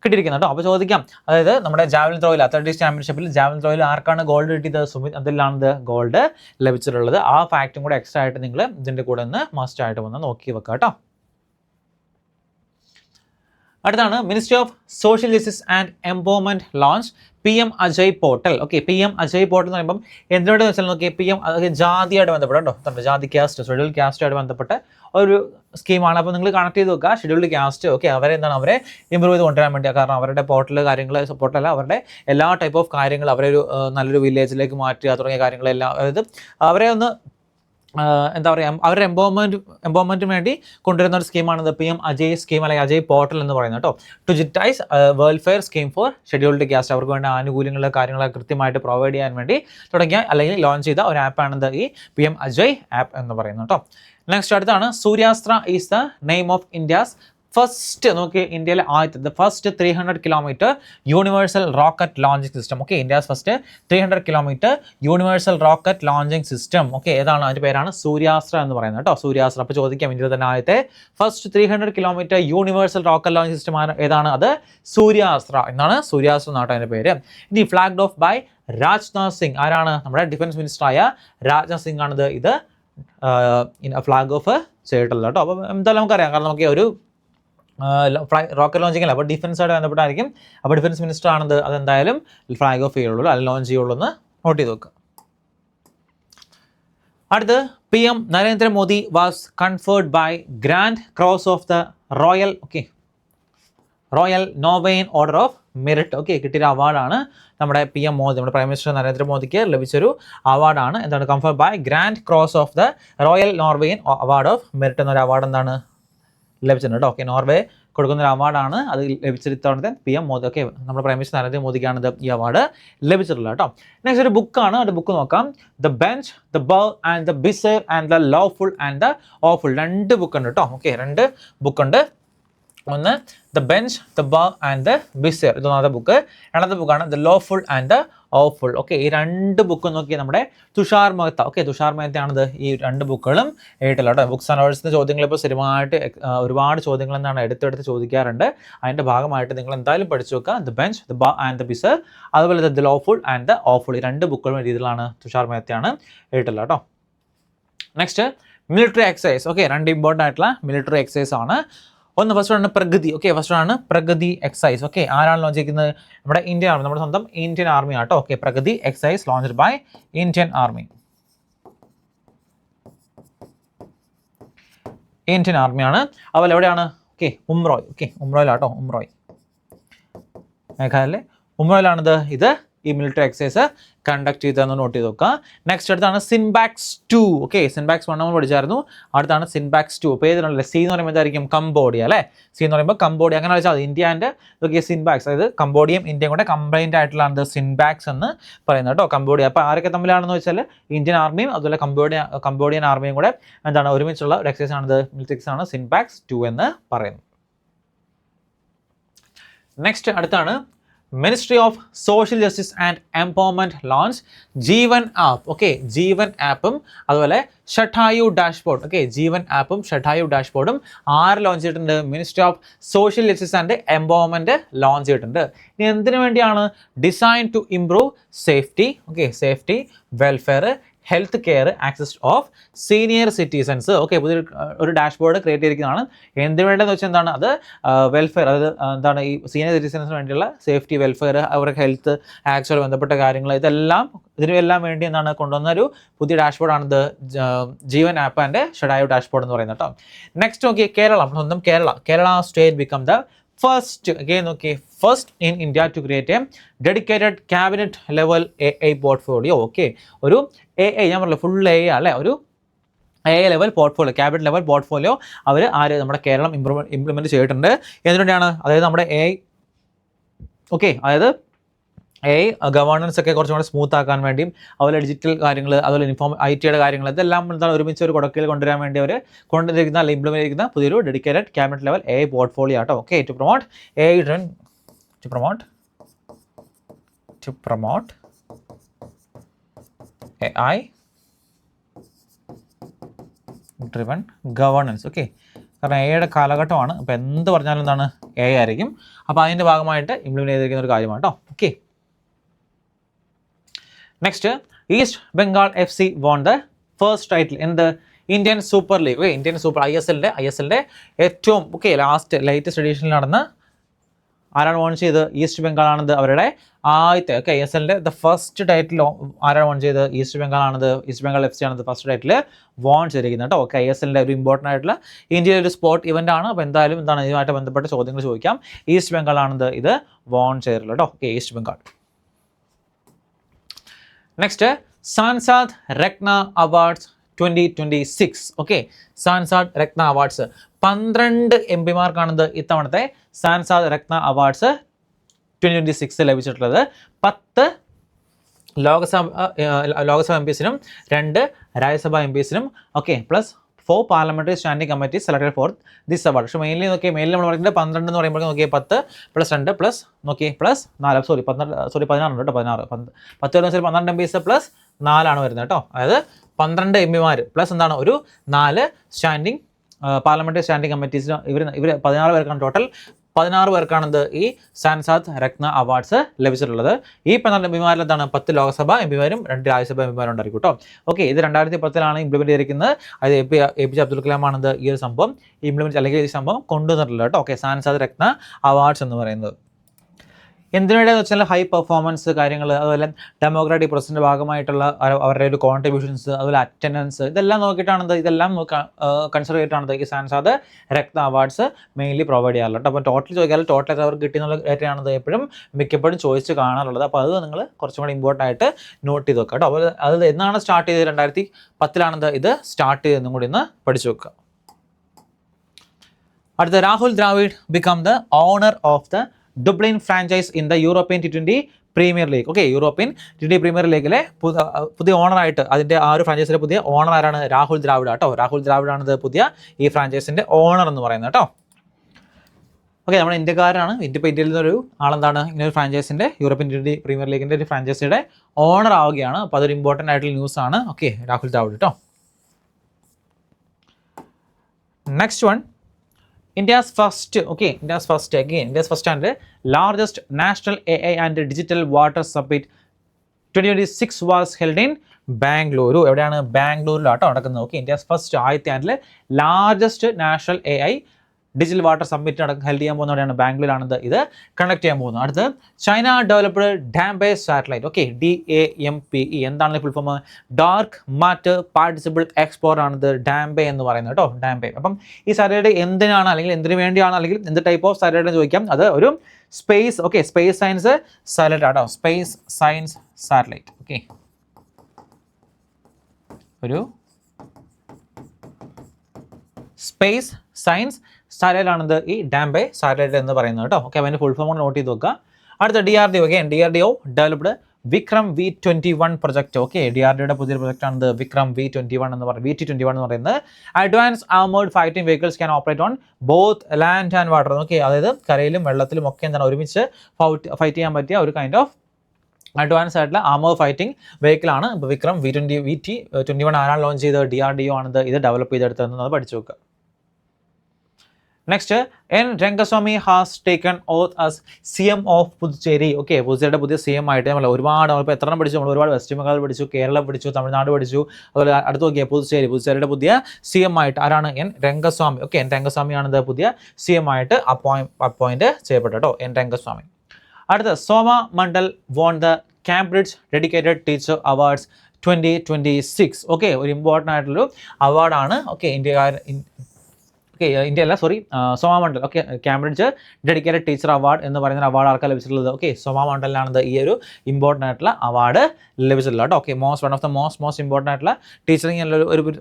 കിട്ടിയിരിക്കുന്നത് കേട്ടോ. അപ്പോൾ ചോദിക്കാം, അതായത് നമ്മുടെ ജാവലിൻ ത്രോയിൽ അത്ലറ്റിക്സ് ചാമ്പ്യൻഷിപ്പിൽ ജാവലിൻ ത്രോയിൽ ആർക്കാണ് ഗോൾഡ് കിട്ടിയത്? സുമിത് അതിലാണിത് ഗോൾഡ് ലഭിച്ചിട്ടുള്ളത്. ആ ഫാക്റ്റും കൂടെ എക്സ്ട്രാ ആയിട്ട് നിങ്ങൾ ഇതിൻ്റെ കൂടെ ഒന്ന് മസ്റ്റ് ആയിട്ട് വന്ന് നോക്കി വെക്കുക കേട്ടോ. അടുത്താണ് ministry of social justice and empowerment launch PM Ajay portal. Okay, PM Ajay portal എന്ന് പറയുമ്പോൾ എന്തിനോട് വെച്ചാൽ നോക്കി PM ജാതിയായിട്ട് ബന്ധപ്പെട്ട കേട്ടോ, ജാതി കാസ്റ്റ് ഷെഡ്യൂൾഡ് കാസ്റ്റുമായിട്ട് ബന്ധപ്പെട്ട ഒരു സ്കീമാണ്. അപ്പോൾ നിങ്ങൾ കണക്ട് ചെയ്ത് നോക്കുക ഷെഡ്യൂൾഡ് കാസ്റ്റ്. ഓക്കെ, അവരെ ഇമ്പ്രൂവ് ചെയ്ത് കൊണ്ടുവരാൻ വേണ്ടിയാണ്. കാരണം അവരുടെ പോർട്ടൽ കാര്യങ്ങൾ പോർട്ടലല്ല, അവരുടെ എല്ലാ ടൈപ്പ് ഓഫ് കാര്യങ്ങൾ അവരെ ഒരു നല്ലൊരു വില്ലേജിലേക്ക് മാറ്റുക തുടങ്ങിയ കാര്യങ്ങളെല്ലാം, അതായത് അവരെ ഒന്ന് എന്താ പറയുക, അവരുടെ എംപവർമെൻറ്റിന് വേണ്ടി കൊണ്ടുവരുന്ന ഒരു സ്കീമാണിത് PM അജയ് സ്കീം അല്ലെങ്കിൽ അജയ് പോർട്ടൽ എന്ന് പറയുന്നത് കേട്ടോ. To digitize welfare scheme for scheduled caste, അവർക്ക് വേണ്ട ആനുകൂല്യങ്ങളും കാര്യങ്ങളൊക്കെ കൃത്യമായിട്ട് പ്രൊവൈഡ് ചെയ്യാൻ വേണ്ടി തുടങ്ങിയ അല്ലെങ്കിൽ ലോഞ്ച് ചെയ്ത ഒരു ആപ്പാണിത് ഈ PM അജയ് ആപ്പ് എന്ന് പറയുന്നത് കേട്ടോ. നെക്സ്റ്റ് അടുത്താണ് Suryastra is the name of India's first, നോക്കി ഇന്ത്യയിലെ ആദ്യത്തെ first 300 kilometre universal rocket launching system. Okay, India's first 300 kilometre universal rocket launching system. Okay, ഏതാണ്? അതിൻ്റെ പേരാണ് സൂര്യാസ്ത്ര എന്ന് പറയുന്നത് കേട്ടോ, സൂര്യാസ്ത്ര. അപ്പോൾ ചോദിക്കാം, ഇന്ത്യയിൽ തന്നെ ആദ്യത്തെ first 300 kilometre universal rocket launching system ഏതാണ്? അത് സൂര്യാസ്ത്ര എന്നാണ്, സൂര്യാസ്ത്ര എന്നാണ് അതിൻ്റെ പേര്. ഇനി flagged off by Rajnath Singh. ആരാണ്? നമ്മുടെ ഡിഫൻസ് മിനിസ്റ്ററായ രാജ്നാഥ് സിംഗ് ആണിത് ഇത് ഫ്ലാഗ് ഓഫ് ചെയ്തിട്ടുള്ളത് കേട്ടോ. അപ്പോൾ എന്തായാലും നമുക്കറിയാം, കാരണം നമുക്ക് ഒരു റോക്കറ്റ് ലോഞ്ചിങ് അല്ല, അപ്പോൾ ഡിഫൻസായിട്ട് ബന്ധപ്പെട്ടായിരിക്കും. അപ്പോൾ ഡിഫൻസ് മിനിസ്റ്റർ ആണത് അതെന്തായാലും ഫ്ലാഗ് ഓഫ് ചെയ്യുള്ളൂ അല്ലെങ്കിൽ ലോഞ്ച് ചെയ്യുള്ളൂ എന്ന് നോട്ട് ചെയ്ത് നോക്കുക. അടുത്ത് PM Narendra Modi was conferred by Grand Cross of the Royal Norwegian Order of Merit. കിട്ടിയ അവാർഡാണ് നമ്മുടെ PM മോദി, നമ്മുടെ പ്രൈം മിനിസ്റ്റർ നരേന്ദ്രമോദിക്ക് ലഭിച്ചൊരു അവാർഡാണ്. എന്താണ്? Conferred by grand cross of the royal Norwegian award of merit എന്നൊരു അവാർഡ് എന്താണ് ലഭിച്ചിട്ടുണ്ട് കേട്ടോ. നോർവേ കൊടുക്കുന്ന ഒരു അവാർഡാണ്, അത് ലഭിച്ചത് ഇത്തവണത്തെ PM മോദി. നമ്മുടെ പ്രൈം മിനിസ്റ്റർ നരേന്ദ്രമോദിക്കാണ് ഇത് ഈ അവാർഡ് ലഭിച്ചിട്ടുള്ളത് കേട്ടോ. നെക്സ്റ്റ് ഒരു ബുക്കാണ്, ഒരു ബുക്ക് നോക്കാം. The bench, the bar and the bizarre and the lawful and the awful. 2 ബുക്കുണ്ട് കേട്ടോ. 2 ബുക്കുണ്ട്. ഒന്ന് the bench, the bar and the bizarre, ഇത് ഒന്നാമത്തെ ബുക്ക്. രണ്ടാമത്തെ ബുക്കാണ് the lawful and the awful. ഈ 2 ബുക്ക് നോക്കി നമ്മുടെ തുഷാർ മെഹ്ത്ത. തുഷാർ മെഹ്ത്തയാണിത് ഈ 2 ബുക്കുകളും എഴുതിയിട്ടുള്ളത് കേട്ടോ. ബുക്സ് ആൻഡ് അവാർഡ്സിൻ്റെ ചോദ്യങ്ങൾ ഇപ്പോൾ സ്ഥിരമായിട്ട് ഒരുപാട് ചോദ്യങ്ങൾ എന്താണ് എടുത്തെടുത്ത് ചോദിക്കാറുണ്ട്. അതിൻ്റെ ഭാഗമായിട്ട് നിങ്ങൾ എന്തായാലും പഠിച്ചു വെക്കുക. The bench, the bar and the bizarre, അതുപോലെ the lawful and the awful. ഈ 2 ബുക്കുകളും എഴുതിയതിലാണ് തുഷാർ മെഹ്ത്തയാണ് എഴുതിയിട്ടുള്ളത് കേട്ടോ. Next military exercise. 2 ഇമ്പോർട്ടൻ്റ് ആയിട്ടുള്ള മിലിറ്ററി എക്സസൈസ് ആണ്. ഫസ്റ്റ് ആണ് പ്രഗതി. ഫസ്റ്റ് ആണ് പ്രഗതി എക്സസൈസ്. ആരാണ് ലോഞ്ച് ചെയ്യുന്നത്? നമ്മുടെ ഇന്ത്യൻ ആർമി, നമ്മുടെ സ്വന്തം ഇന്ത്യൻ ആർമി ആട്ടോ. Pragati exercise launched by Indian army. Indian ആർമിയാണ്. അതുപോലെ എവിടെയാണ്? ഉംറോയ്. ഉംറോയിലാട്ടോ. മേഘാലയ ഉംറോയിലാണിത് ഇത് ഈ മിലിറ്ററി എക്സസൈസ് കണ്ടക്ട് ചെയ്തതെന്ന് നോട്ട് ചെയ്ത് നോക്കുക. നെക്സ്റ്റ് അടുത്താണ് സിൻബാക്സ് 2. സിൻബാക്സ് 1 നമ്മൾ പഠിച്ചായിരുന്നു. അടുത്താണ് സിൻബാക്സ് 2. പേരുണ്ടല്ലേ, സി എന്ന് പറയുമ്പോൾ എന്തായിരിക്കും? കംബോഡിയ അല്ലേ. സി എന്ന് പറയുമ്പോൾ കംബോഡിയ. അങ്ങനെ വെച്ചാൽ അത് ഇന്ത്യ ആൻഡ് സിൻബാക്സ്, അതായത് കംബോഡിയയും ഇന്ത്യയും കൂടെ കമ്പൈൻഡ് ആയിട്ടുള്ള സിൻബാക്സ് എന്ന് പറയുന്നത് കേട്ടോ. കംബോഡിയ. അപ്പോൾ ആരൊക്കെ തമ്മിലാണെന്ന് വെച്ചാൽ ഇന്ത്യൻ ആർമിയും അതുപോലെ കംബോഡിയൻ ആർമിയും കൂടെ എന്താണ് ഒരുമിച്ചുള്ള ഒരു എക്സസൈസ് ആണിത്. മിലിറ്ററി എക്സസൈസ് ആണ് സിൻബാക്സ് 2 എന്ന് പറയുന്നത്. നെക്സ്റ്റ് അടുത്താണ് ministry of social justice and empowerment launch Jeevan app. Jeevan ആപ്പും അതുപോലെ ഷഠായു ഡാഷ്ബോർഡ്. ജീവൻ ആപ്പും ഷഠായു ഡാഷ്ബോർഡും ആര് ലോഞ്ച് ചെയ്തിട്ടുണ്ട്? Ministry of social justice and empowerment launch ചെയ്തിട്ടുണ്ട്. ഇനി എന്തിനു വേണ്ടിയാണ്? Design to improve safety, safety, welfare, health care, access of senior citizens. പുതിയൊരു ഡാഷ്ബോർഡ് ക്രിയേറ്റ് ചെയ്തിരിക്കുന്നതാണ്. എന്തിനു വേണ്ടതെന്ന് വെച്ചാൽ എന്താണ്? അത് വെൽഫെയർ, അതായത് എന്താണ് ഈ സീനിയർ സിറ്റിസൺസിന് വേണ്ടിയുള്ള സേഫ്റ്റി, വെൽഫെയർ, അവരുടെ ഹെൽത്ത്, ആക്സുമായി ബന്ധപ്പെട്ട കാര്യങ്ങൾ, ഇതിനെല്ലാം വേണ്ടി എന്താണ് കൊണ്ടുവന്ന ഒരു പുതിയ ഡാഷ്ബോർഡാണിത് ജീവൻ ആപ്പ് ആൻഡ് ഷഠായു ഡാഷ്ബോർഡ് എന്ന് പറയുന്നത് കേട്ടോ. നെക്സ്റ്റ് കേരള, സ്വന്തം Kerala state become the first in India to create a dedicated cabinet level AI portfolio. ഒരു AI, ഞാൻ പറഞ്ഞില്ല ഫുൾ AI അല്ലേ, ഒരു AI level portfolio, cabinet level portfolio നമ്മുടെ കേരളം ഇംപ്ലിമെൻറ്റ് ചെയ്തിട്ടുണ്ട്. എന്തുകൊണ്ടാണ്? അതായത് നമ്മുടെ AI അതായത് ഗവേണൻസ് ഒക്കെ കുറച്ചും കൂടെ സ്മൂത്ത് ആക്കാൻ വേണ്ടിയും അതുപോലെ ഡിജിറ്റൽ കാര്യങ്ങൾ, അതുപോലെ IT കാര്യങ്ങൾ, ഇതെല്ലാം എന്താണ് ഒരുമിച്ച് ഒരു കുടക്കീഴിൽ കൊണ്ടുവരാൻ വേണ്ടി അവർ കൊണ്ടുവന്നിരിക്കുന്ന അല്ലെങ്കിൽ ഇംപ്ലിമെൻറ്റ് ചെയ്യുന്ന പുതിയൊരു dedicated cabinet level AI portfolio ആട്ടോ. To promote AI driven governance. കാരണം AI കാലഘട്ടമാണ്. അപ്പോൾ എന്ത് പറഞ്ഞാലും എന്താണ് AI ആയിരിക്കും. അപ്പോൾ അതിൻ്റെ ഭാഗമായിട്ട് ഇംപ്ലിമെൻറ്റ് ചെയ്തിരിക്കുന്ന ഒരു കാര്യമാണ് കേട്ടോ. Next east Bengal FC won the first title in the Indian super league. Indian super ISLൻ്റെ ഏറ്റവും ലേറ്റസ്റ്റ് എഡീഷനിൽ നടന്ന ആരാണ് വോൺ ചെയ്ത്? ഈസ്റ്റ് ബംഗാളാണിത്. അവരുടെ ആദ്യത്തെ ISLൻ്റെ ദ ഫസ്റ്റ് ടൈറ്റിൽ ആരാണ് വോൺ ചെയ്ത്? ഈസ്റ്റ് ബംഗാളാണിത്. ഈസ്റ്റ് ബംഗാൾ FC ആണ് ഫസ്റ്റ് ടൈറ്റിൽ വോൺ ചെയ്തിരിക്കുന്നത് കേട്ടോ. ISLൻ്റെ ഒരു ഇമ്പോർട്ടൻ്റ് ആയിട്ടുള്ള ഇന്ത്യയിലെ ഒരു സ്പോർട്ട് ഇവൻ്റ് ആണ്. അപ്പോൾ എന്തായാലും എന്താണ് ഇതുമായിട്ട് ബന്ധപ്പെട്ട ചോദ്യങ്ങൾ ചോദിക്കാം. ഈസ്റ്റ് ബംഗാളാണിത് ഇത് വോൺ ചെയ്തിട്ടുള്ളത് കേട്ടോ. East Bengal. Next Sansad Ratna awards 2026. Sansad Ratna awards 12 MPമാർക്കാണിത് ഇത്തവണത്തെ സാൻസാദ് രത്ന അവാർഡ്സ് 2026 ലഭിച്ചിട്ടുള്ളത്. 10 ലോകസഭ MPസിനും 2 രാജ്യസഭ MPസിനും plus 4 parliamentary standing committee selected for this award. പക്ഷേ മെയിൻലി നമ്മൾ പറയുന്നത് 12 എന്ന് പറയുമ്പോൾ 10 + 2 പ്ലസ് 4 16 ഉണ്ട് കേട്ടോ. 10 12 MPs പ്ലസ് 4 വരുന്നത് കേട്ടോ. അതായത് 12 MPമാർ പ്ലസ് എന്താണ് ഒരു 4 സ്റ്റാൻഡിംഗ് പാർലമെന്ററി സ്റ്റാൻഡിംഗ് കമ്മിറ്റീസിന് ഇവർ 16 പേർക്കാണ് ടോട്ടൽ. 16 പേർക്കാണ് ഈ സാൻസാദ് രത്ന അവാർഡ്സ് ലഭിച്ചിട്ടുള്ളത്. ഈ 12 MPമാരിൽ എന്താണ് 10 ലോകസഭ MPമാരും 2 രാജ്യസഭ MPമാരും ഉണ്ടായിരിക്കും കേട്ടോ. ഇത് 2010 ഇംപ്ലിമെന്റ് ചെയ്തിരിക്കുന്നത്. അതായത് APJ അബ്ദുൽ കലാമാണിത് ഈ ഒരു സംഭവം ഇംപ്ലിമെന്റ് അല്ലെങ്കിൽ ഈ സംഭവം കൊണ്ടുവന്നിട്ടുള്ളത് കേട്ടോ. സാൻസാദ് രത്ന അവാർഡ്സ് എന്ന് പറയുന്നത്. എന്തിനുവേണ്ടിയെന്ന് വെച്ചാൽ ഹൈ പെർഫോമൻസ് കാര്യങ്ങൾ, അതുപോലെ ഡെമോക്രാറ്റിക് പ്രൊസസിൻ്റെ ഭാഗമായിട്ടുള്ള അവരുടെ ഒരു കോൺട്രിബ്യൂഷൻസ്, അതുപോലെ അറ്റൻഡൻസ്, ഇതെല്ലാം നോക്കിയിട്ടാണ് ഇതെല്ലാം കൺസിഡർ ചെയ്തിട്ടാണ് ഈ സാൻസാദ് രത്ന അവാർഡ്സ് മെയിൻലി പ്രൊവൈഡ് ചെയ്യാറുള്ളത്. അപ്പോൾ ടോട്ടൽ ചോദിക്കാറ് ടോട്ടൽ എത്ര അവർക്ക് കിട്ടിയെന്നുള്ള ഡേറ്റയാണത് എപ്പോഴും മിക്കപ്പോഴും ചോദിച്ച് കാണാറുള്ളത്. അപ്പോൾ അത് നിങ്ങൾ കുറച്ചും കൂടി ഇമ്പോർട്ടൻ്റ് ആയിട്ട് നോട്ട് ചെയ്ത് വെക്കുക കേട്ടോ. അപ്പോൾ അത് എന്നാണ് സ്റ്റാർട്ട് ചെയ്തത്? 2010 ഇത് സ്റ്റാർട്ട് ചെയ്തെന്നും കൂടി ഒന്ന് പഠിച്ചു വെക്കുക. അടുത്ത, Rahul Dravid become the owner of the Dublin franchise in the European T20 premier league. Okay, European T20 premier ലീഗിലെ പുതിയ ഓണറായിട്ട്, അതിൻ്റെ ആ ഒരു ഫ്രാഞ്ചൈസിലെ പുതിയ ഓണർ ആരാണ്? രാഹുൽ ദ്രാവിഡ് കേട്ടോ. രാഹുൽ ദ്രാവിഡാണ് പുതിയ ഈ ഫ്രാഞ്ചൈസിൻ്റെ ഓണർ എന്ന് പറയുന്നത് കേട്ടോ. ഓക്കെ, നമ്മുടെ ഇന്ത്യക്കാരാണ്. ഇന്ത്യയിൽ നിന്നൊരു ആളെന്താണ് ഇങ്ങനെ ഒരു ഫ്രാഞ്ചൈസിൻ്റെ, യൂറോപ്യൻ T20 പ്രീമിയർ ലീഗിൻ്റെ ഒരു ഫ്രാഞ്ചൈസിയുടെ ഓണർ ആവുകയാണ്. അപ്പോൾ അതൊരു ഇമ്പോർട്ടൻ്റ് ആയിട്ടുള്ള ന്യൂസ് ആണ്. ഓക്കെ, രാഹുൽ ദ്രാവിഡ് കേട്ടോ. Next one, India's first and largest national AI and digital water summit 2026 was held in Bangalore. എവിടെയാണ്? ബാംഗ്ലൂരിലാട്ടോ നടക്കുന്നത്. ഓക്കെ, ഇന്ത്യസ് ഫസ്റ്റ് ആദ്യത്തെ and largest national AI digital water summit held ചെയ്യാൻ പോകുന്നതാണ് ബാംഗ്ലൂരാണ് ഇത് കണ്ടക്ട് ചെയ്യാൻ പോകുന്നത്. അടുത്ത്, China developed DAMPE satellite. Okay, DAMPE എന്താണ് full form? Dark matter participle explorer ആണിത് ഡാംബെ എന്ന് പറയുന്നത് കേട്ടോ. ഡാംബെ. അപ്പം ഈ സാറ്റലൈറ്റ് എന്തിനാണ്, അല്ലെങ്കിൽ എന്തിനു വേണ്ടിയാണ്, അല്ലെങ്കിൽ എന്ത് ടൈപ്പ് ഓഫ് സാറ്റലൈറ്റ് എന്ന് ചോദിക്കാം. അത് ഒരു space, okay, space science satellite ആട്ടോ. Space science satellite. ഓക്കെ, ഒരു സ്പേസ് സയൻസ് സാറ്റലൈറ്റ് ആണിത് ഈ ഡാംബെ സാറ്റലൈറ്റ് എന്ന് പറയുന്നത് കേട്ടോ. ഓക്കെ, അതിൻ്റെ ഫുൾ ഫോം നോട്ട് ചെയ്ത് നോക്കുക. അടുത്ത, DRDO. Okay, DRDO developed Vikram V21 project. Okay, DRDOയുടെ പുതിയൊരു പ്രൊജക്റ്റാണിത് വിക്രം V21 എന്ന് പറയുന്നത്. VT21 എന്ന് പറയുന്നത് advance armoured fighting vehicles can operate on both land and water. Okay, അതായത് കരയിലും വെള്ളത്തിലും ഒക്കെ എന്താണ് ഒരുമിച്ച് ഫൈറ്റ് ചെയ്യാൻ പറ്റിയ ഒരു കൈൻഡ് ഓഫ് അഡ്വാൻസ് ആയിട്ടുള്ള ആർമർ ഫൈറ്റിംഗ് വെഹിക്കിൾ ആണ് ഇപ്പോൾ വിക്രം VT21. ആരാണ് ലോഞ്ച് ചെയ്തത്? DRDO ആണിത് ഇത് ഡെവലപ്പ് ചെയ്തെടുത്തതെന്ന് പഠിച്ചു വെക്കുക. Next, N. Rangaswamy has taken oath as CM of Puducherry. Okay, പുതുച്ചേരിയുടെ പുതിയ CM ആയിട്ട് നമ്മൾ ഒരുപാട്, നമ്മളിപ്പോൾ എത്ര പഠിച്ചു? നമ്മൾ ഒരുപാട് വെസ്റ്റ് ബംഗാൾ പഠിച്ചു, കേരളം പഠിച്ചു, തമിഴ്നാട് പഠിച്ചു, അതുപോലെ അടുത്ത് നോക്കിയാൽ പുതുച്ചേരിയുടെ പുതിയ CM ആയിട്ട് ആരാണ്? N. Rangaswamy. Okay, N. Rangaswamy ആണിത് പുതിയ CM ആയിട്ട് അപ്പോയിന്റ് ചെയ്യപ്പെട്ട കേട്ടോ. N. Rangaswamy. അടുത്ത, Soma Mandal won the Cambridge dedicated teacher awards 2026. Okay, ഒരു ഇമ്പോർട്ടൻ്റ് ആയിട്ടുള്ളൊരു അവാർഡാണ്. Okay, Soma Mandal. Okay, Cambridge dedicated teacher award എന്ന് പറയുന്ന അവാർഡ് ആർക്കാണ് ലഭിച്ചിട്ടുള്ളത്? ഓക്കെ, സോമ മണ്ഡലിനാണ് ഈ ഒരു ഇമ്പോർട്ടൻ്റ് ആയിട്ടുള്ള അവാർഡ് ലഭിച്ചിട്ടുള്ളത് കേട്ടോ. Okay, one of the most important ആയിട്ടുള്ള ടീച്ചറിങ്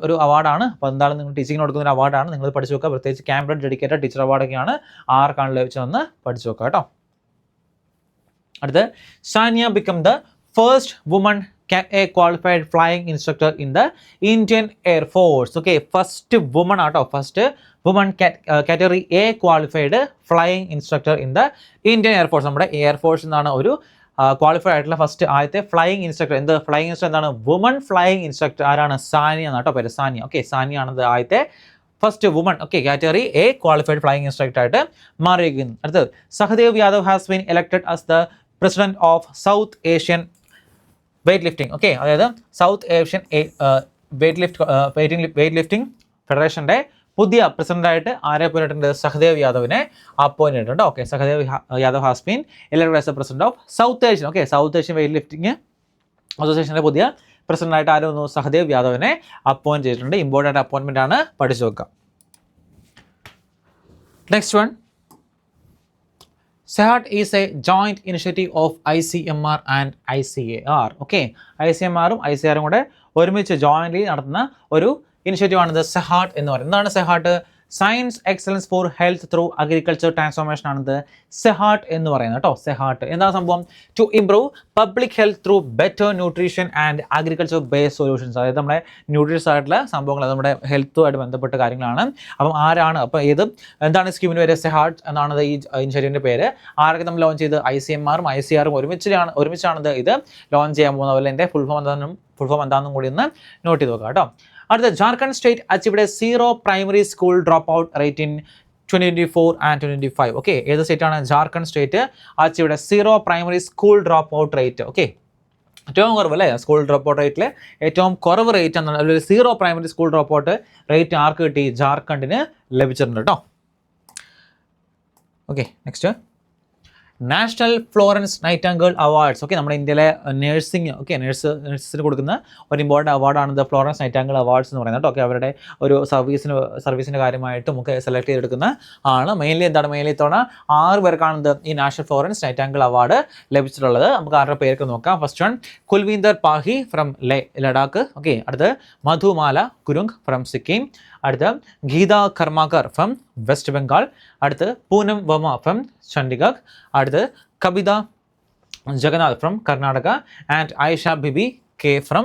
ഒരു അവാർഡാണ്. അപ്പോൾ എന്താണ് നിങ്ങൾ ടീച്ചിങ്ങിന് കൊടുക്കുന്ന ഒരു അവാർഡാണ്. നിങ്ങൾ പഠിച്ചു വെക്കുക. പ്രത്യേകിച്ച് കാംബ്രിഡ്ജ് ഡെഡിക്കേറ്റഡ് ടീച്ചർ അവാർഡൊക്കെയാണ് ആർക്കാണ് ലഭിച്ചതെന്ന് പഠിച്ചു വെക്കുക കേട്ടോ. അടുത്ത്, Sania become the first woman a qualified flying instructor in the Indian Air Force. Okay, first woman ആട്ടോ. First woman category A qualified flying instructor in the Indian air force. നമ്മുടെ എയർഫോഴ്സ് എന്നാണ് ഒരു ക്വാളിഫൈഡ് ആയിട്ടുള്ള ഫസ്റ്റ് ആദ്യത്തെ ഫ്ലൈയിങ് ഇൻസ്ട്രക്ടർ. ഫ്ലൈയിങ് ഇൻസ്ട്രക്ടർ എന്താണ്? Woman flying instructor ആരാണ്? സാനിയ എന്നാട്ടോ പേര്. സാനിയ. ഓക്കെ, സാനിയ ആണത് ആദ്യത്തെ first woman. Okay, category A qualified flying instructor ആയിട്ട് മാറിയിരിക്കുന്നു. അടുത്തത്, Sahadev Yadav has been elected as the president of South Asian weight lifting. Okay, അതായത് സൗത്ത് ഏഷ്യൻ വെയ്റ്റ് ലിഫ്റ്റിംഗ് ഫെഡറേഷൻ്റെ പുതിയ പ്രസിഡന്റായിട്ട് ആരെ പോയിട്ടുണ്ട്? സഹദേവ് യാദവിനെ അപ്പോയിന്റ് ചെയ്തിട്ടുണ്ട്. Okay, Sahdev Yadav has been elected as the president of South Asian. Okay, South Asian weight lifting അസോസിയേഷൻ്റെ പുതിയ പ്രസിഡന്റായിട്ട് ആര് വന്നു? സഹദേവ് യാദവിനെ അപ്പോയിന്റ് ചെയ്തിട്ടുണ്ട്. ഇമ്പോർട്ടൻ്റ് അപ്പോയിൻമെൻ്റ് ആണ്, പഠിച്ചു വെക്കുക. Next one, SEHAT is a joint initiative of ICMR and ICAR. Okay, ICMRും ICARും കൂടെ ഒരുമിച്ച് ജോയിൻ്റ്ലി നടത്തുന്ന ഒരു ഇനിഷ്യേറ്റീവ് ആണിത് SEHAT എന്ന് പറയുന്നത്. എന്താണ് SEHAT? Science excellence for health through agriculture transformation ആണിത് SEHAT എന്ന് പറയുന്നത് കേട്ടോ. SEHAT എന്താ സംഭവം? To improve public health through better nutrition and agriculture based solutions. അതായത് നമ്മുടെ ന്യൂട്രീഷ്യസ് ആയിട്ടുള്ള സംഭവങ്ങൾ, നമ്മുടെ ഹെൽത്തുമായിട്ട് ബന്ധപ്പെട്ട കാര്യങ്ങളാണ്. അപ്പം ആരാണ്, അപ്പോൾ എന്താണ് സ്കീമിന് പേര്? SEHAT എന്നാണ് ഈ ഇനിഷ്യേറ്റീവിൻ്റെ പേര്. ആരൊക്കെ നമ്മൾ ലോഞ്ച് ചെയ്ത്? ICMRും ICARും ഒരുമിച്ചാണ് ഇത് ലോഞ്ച് ചെയ്യാൻ പോകുന്നത്. അതുപോലെ എൻ്റെ ഫുൾ ഫോം എന്താണെന്നും കൂടി ഒന്ന് നോട്ട് ചെയ്ത് നോക്കാം കേട്ടോ. അടുത്ത, Jharkhand state achieved zero primary school drop out rate in 2024 and 2025. Okay, ഏത് സ്റ്റേറ്റാണ്? Jharkhand state achieved zero primary school drop out rate. Okay, ഏറ്റവും കുറവ് അല്ലേ സ്കൂൾ ഡ്രോപ്പ് ഔട്ട് റേറ്റിൽ ഏറ്റവും കുറവ് റേറ്റ് എന്നാണ്, അല്ലെങ്കിൽ zero primary school drop out rate ആർക്ക് കിട്ടി? ജാർഖണ്ഡിന് ലഭിച്ചിട്ടുണ്ട് കേട്ടോ. Okay, next, national Florence Nightingale awards. Okay, നമ്മുടെ ഇന്ത്യയിലെ നേഴ്സിംഗ് നഴ്സിന് കൊടുക്കുന്ന ഒരു ഇമ്പോർട്ടൻറ്റ് അവാർഡാണ് ദ ഫ്ലോറൻസ് നൈറ്റിംഗേൽ അവാർഡ്സ് എന്ന് പറയുന്നത്. ഓക്കെ, അവരുടെ ഒരു സർവീസിൻ്റെ കാര്യമായിട്ട് നമുക്ക് സെലക്ട് ചെയ്തെടുക്കുന്ന ആണ്. മെയിൻലി ഇത്തവണ 6 പേർക്കാണ് ഈ നാഷണൽ ഫ്ലോറൻസ് നൈറ്റിംഗേൽ അവാർഡ് ലഭിച്ചിട്ടുള്ളത്. നമുക്ക് ആരുടെ പേരൊക്കെ നോക്കാം. ഫസ്റ്റ് വൺ കുൽവീന്ദർ പാഹി ഫ്രം ലഡാക്ക്. ഓക്കെ, അടുത്ത് മധുമാല കുരുങ് ഫ്രം സിക്കിം. അടുത്ത് ഗീത കർമാക്കർ ഫ്രം വെസ്റ്റ് ബംഗാൾ. അടുത്ത് പൂനം വർമ്മ ഫ്രം ചണ്ഡീഗഡ്. അടുത്ത് Kavitha Jagannath from Karnataka and Ayisha Bibi K from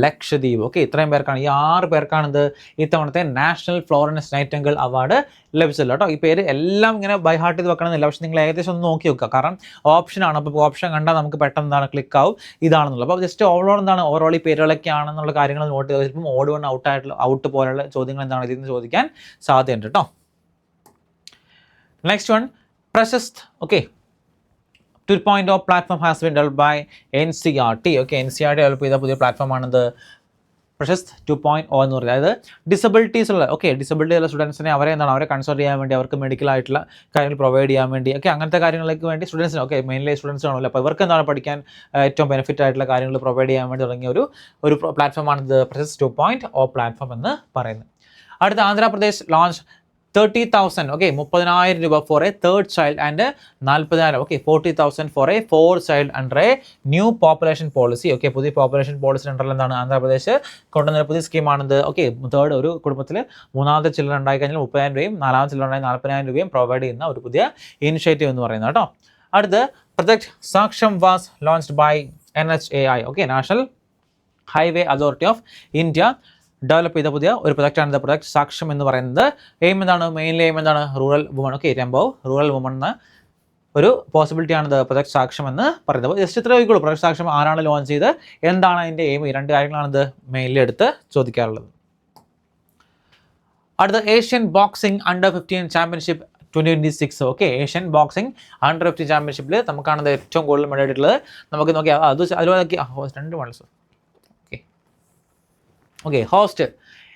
Lakshadweep. Okay, ഇത്രയും പേർക്കാണ്, ഈ 6 പേർക്കാണ് ഇത്തവണത്തെ നാഷണൽ ഫ്ലോറൻസ് നൈറ്റിംഗേൽ അവാർഡ് ലഭിച്ചല്ലോ കേട്ടോ. ഈ പേര് എല്ലാം ഇങ്ങനെ ബൈ ഹാർട്ട് ചെയ്ത് വെക്കണമെന്നില്ല, പക്ഷേ നിങ്ങൾ ഏകദേശം ഒന്ന് നോക്കി വെക്കുക. കാരണം ഓപ്ഷനാണ്, അപ്പോൾ ഓപ്ഷൻ കണ്ടാൽ നമുക്ക് പെട്ടെന്ന് എന്താണ് ക്ലിക്ക് ആവും ഇതാണെന്നുള്ളത്. അപ്പോൾ ജസ്റ്റ് ഓവറോൾ എന്താണ് ഓവറോൾ ഈ പേരുകളൊക്കെ ആണെന്നുള്ള കാര്യങ്ങൾ നോട്ട് ചെയ്ത് ചിലപ്പം ഓട് വൺ ഔട്ട് പോലുള്ള ചോദ്യങ്ങൾ എന്താണ് ഇതിൽ നിന്ന് ചോദിക്കാൻ സാധ്യതയുണ്ട് കേട്ടോ. Next one Prashast. Okay, 2.0 platform has been developed by NCERT. Okay, NCERT develop ചെയ്ത പുതിയ പ്ലാറ്റ്ഫോമാണിത് പ്രശസ്ത് 2.0 എന്ന് പറയുന്നത്. അതായത് ഡിസബിലിറ്റീസ് ഉള്ള ഡിസബിലിറ്റി ഉള്ള സ്റ്റുഡൻസിനെ അവരെ കൺസൾട്ട് ചെയ്യാൻ വേണ്ടി, അവർക്ക് മെഡിക്കൽ ആയിട്ടുള്ള കാര്യങ്ങൾ പ്രൊവൈഡ് ചെയ്യാൻ വേണ്ടി, അങ്ങനത്തെ കാര്യങ്ങൾക്ക് വേണ്ടി സ്റ്റുഡൻസിന് മെയിൻലി സ്റ്റുഡൻസ് ആണല്ലോ, അപ്പോൾ ഇവർക്ക് എന്താണ് പഠിക്കാൻ ഏറ്റവും ബെനിഫിറ്റ് ആയിട്ടുള്ള കാര്യങ്ങൾ പ്രൊവൈഡ് ചെയ്യാൻ വേണ്ടി തുടങ്ങിയ ഒരു പ്ലാറ്റ്ഫോമാണ് പ്രശസ്ത് 2.0 പ്ലാറ്റ്ഫോം എന്ന് പറയുന്നത്. അടുത്ത ആന്ധ്രാപ്രദേശ് ലോഞ്ച് 30,000. ഓക്കെ, 30,000 രൂപ for a third child and 40,000. Okay, 40,000 for a 4th child under a new population policy. Okay, പുതിയ പോപ്പുലേഷൻ പോളിസി അണ്ടറിൽ എന്താണ് ആന്ധ്രാപ്രദേശ് കൊണ്ടുവന്ന പുതിയ സ്കീമാണിത്. ഓക്കെ, തേർഡ് ഒരു കുടുംബത്തിൽ 3ാമത്തെ ചിൽഡ്രൻ ഉണ്ടായി കഴിഞ്ഞാൽ 30,000 രൂപയും 4ാമത്തെ ചിൽഡ്രൻ ഉണ്ടായി 40,000 രൂപയും പ്രൊവൈഡ് ചെയ്യുന്ന ഒരു പുതിയ ഇനിഷ്യേറ്റീവ് എന്ന് പറയുന്നത് കേട്ടോ. അടുത്ത് project Saksham was launched by NHAI. Okay, national highway authority of India develop ചെയ്ത പുതിയ ഒരു പ്രൊജക്റ്റാണ് പ്രൊജക്ട് സാക്ഷം എന്ന് പറയുന്നത്. മെയിൻലി എയിം എന്താണ് rural woman. Okay, rural woman എന്ന ഒരു പോസിബിലിറ്റിയാണ് പ്രൊജക്ട് സാക്ഷം എന്ന് പറയുന്നത്. അപ്പോൾ ജസ്റ്റ് ഇത്ര നോക്കിക്കോളൂ, പ്രൊജക്ട് സാക്ഷം ആരാണ് ലോഞ്ച് ചെയ്ത്, എന്താണ് അതിൻ്റെ എയിം, 2 കാര്യങ്ങളാണ് മെയിൻലി എടുത്ത് ചോദിക്കാറുള്ളത്. അടുത്ത Asian boxing under 15 championship 2026. Okay, Asian boxing under 15 ചാമ്പ്യൻഷിപ്പിൽ നമുക്കാണത് ഏറ്റവും കൂടുതൽ മെഡൽ ആയിട്ടുള്ളത്. നമുക്ക് നോക്കിയാൽ അതുപോലെ 2 മെഡൽസ്. ഓക്കെ, ഹോസ്റ്റ്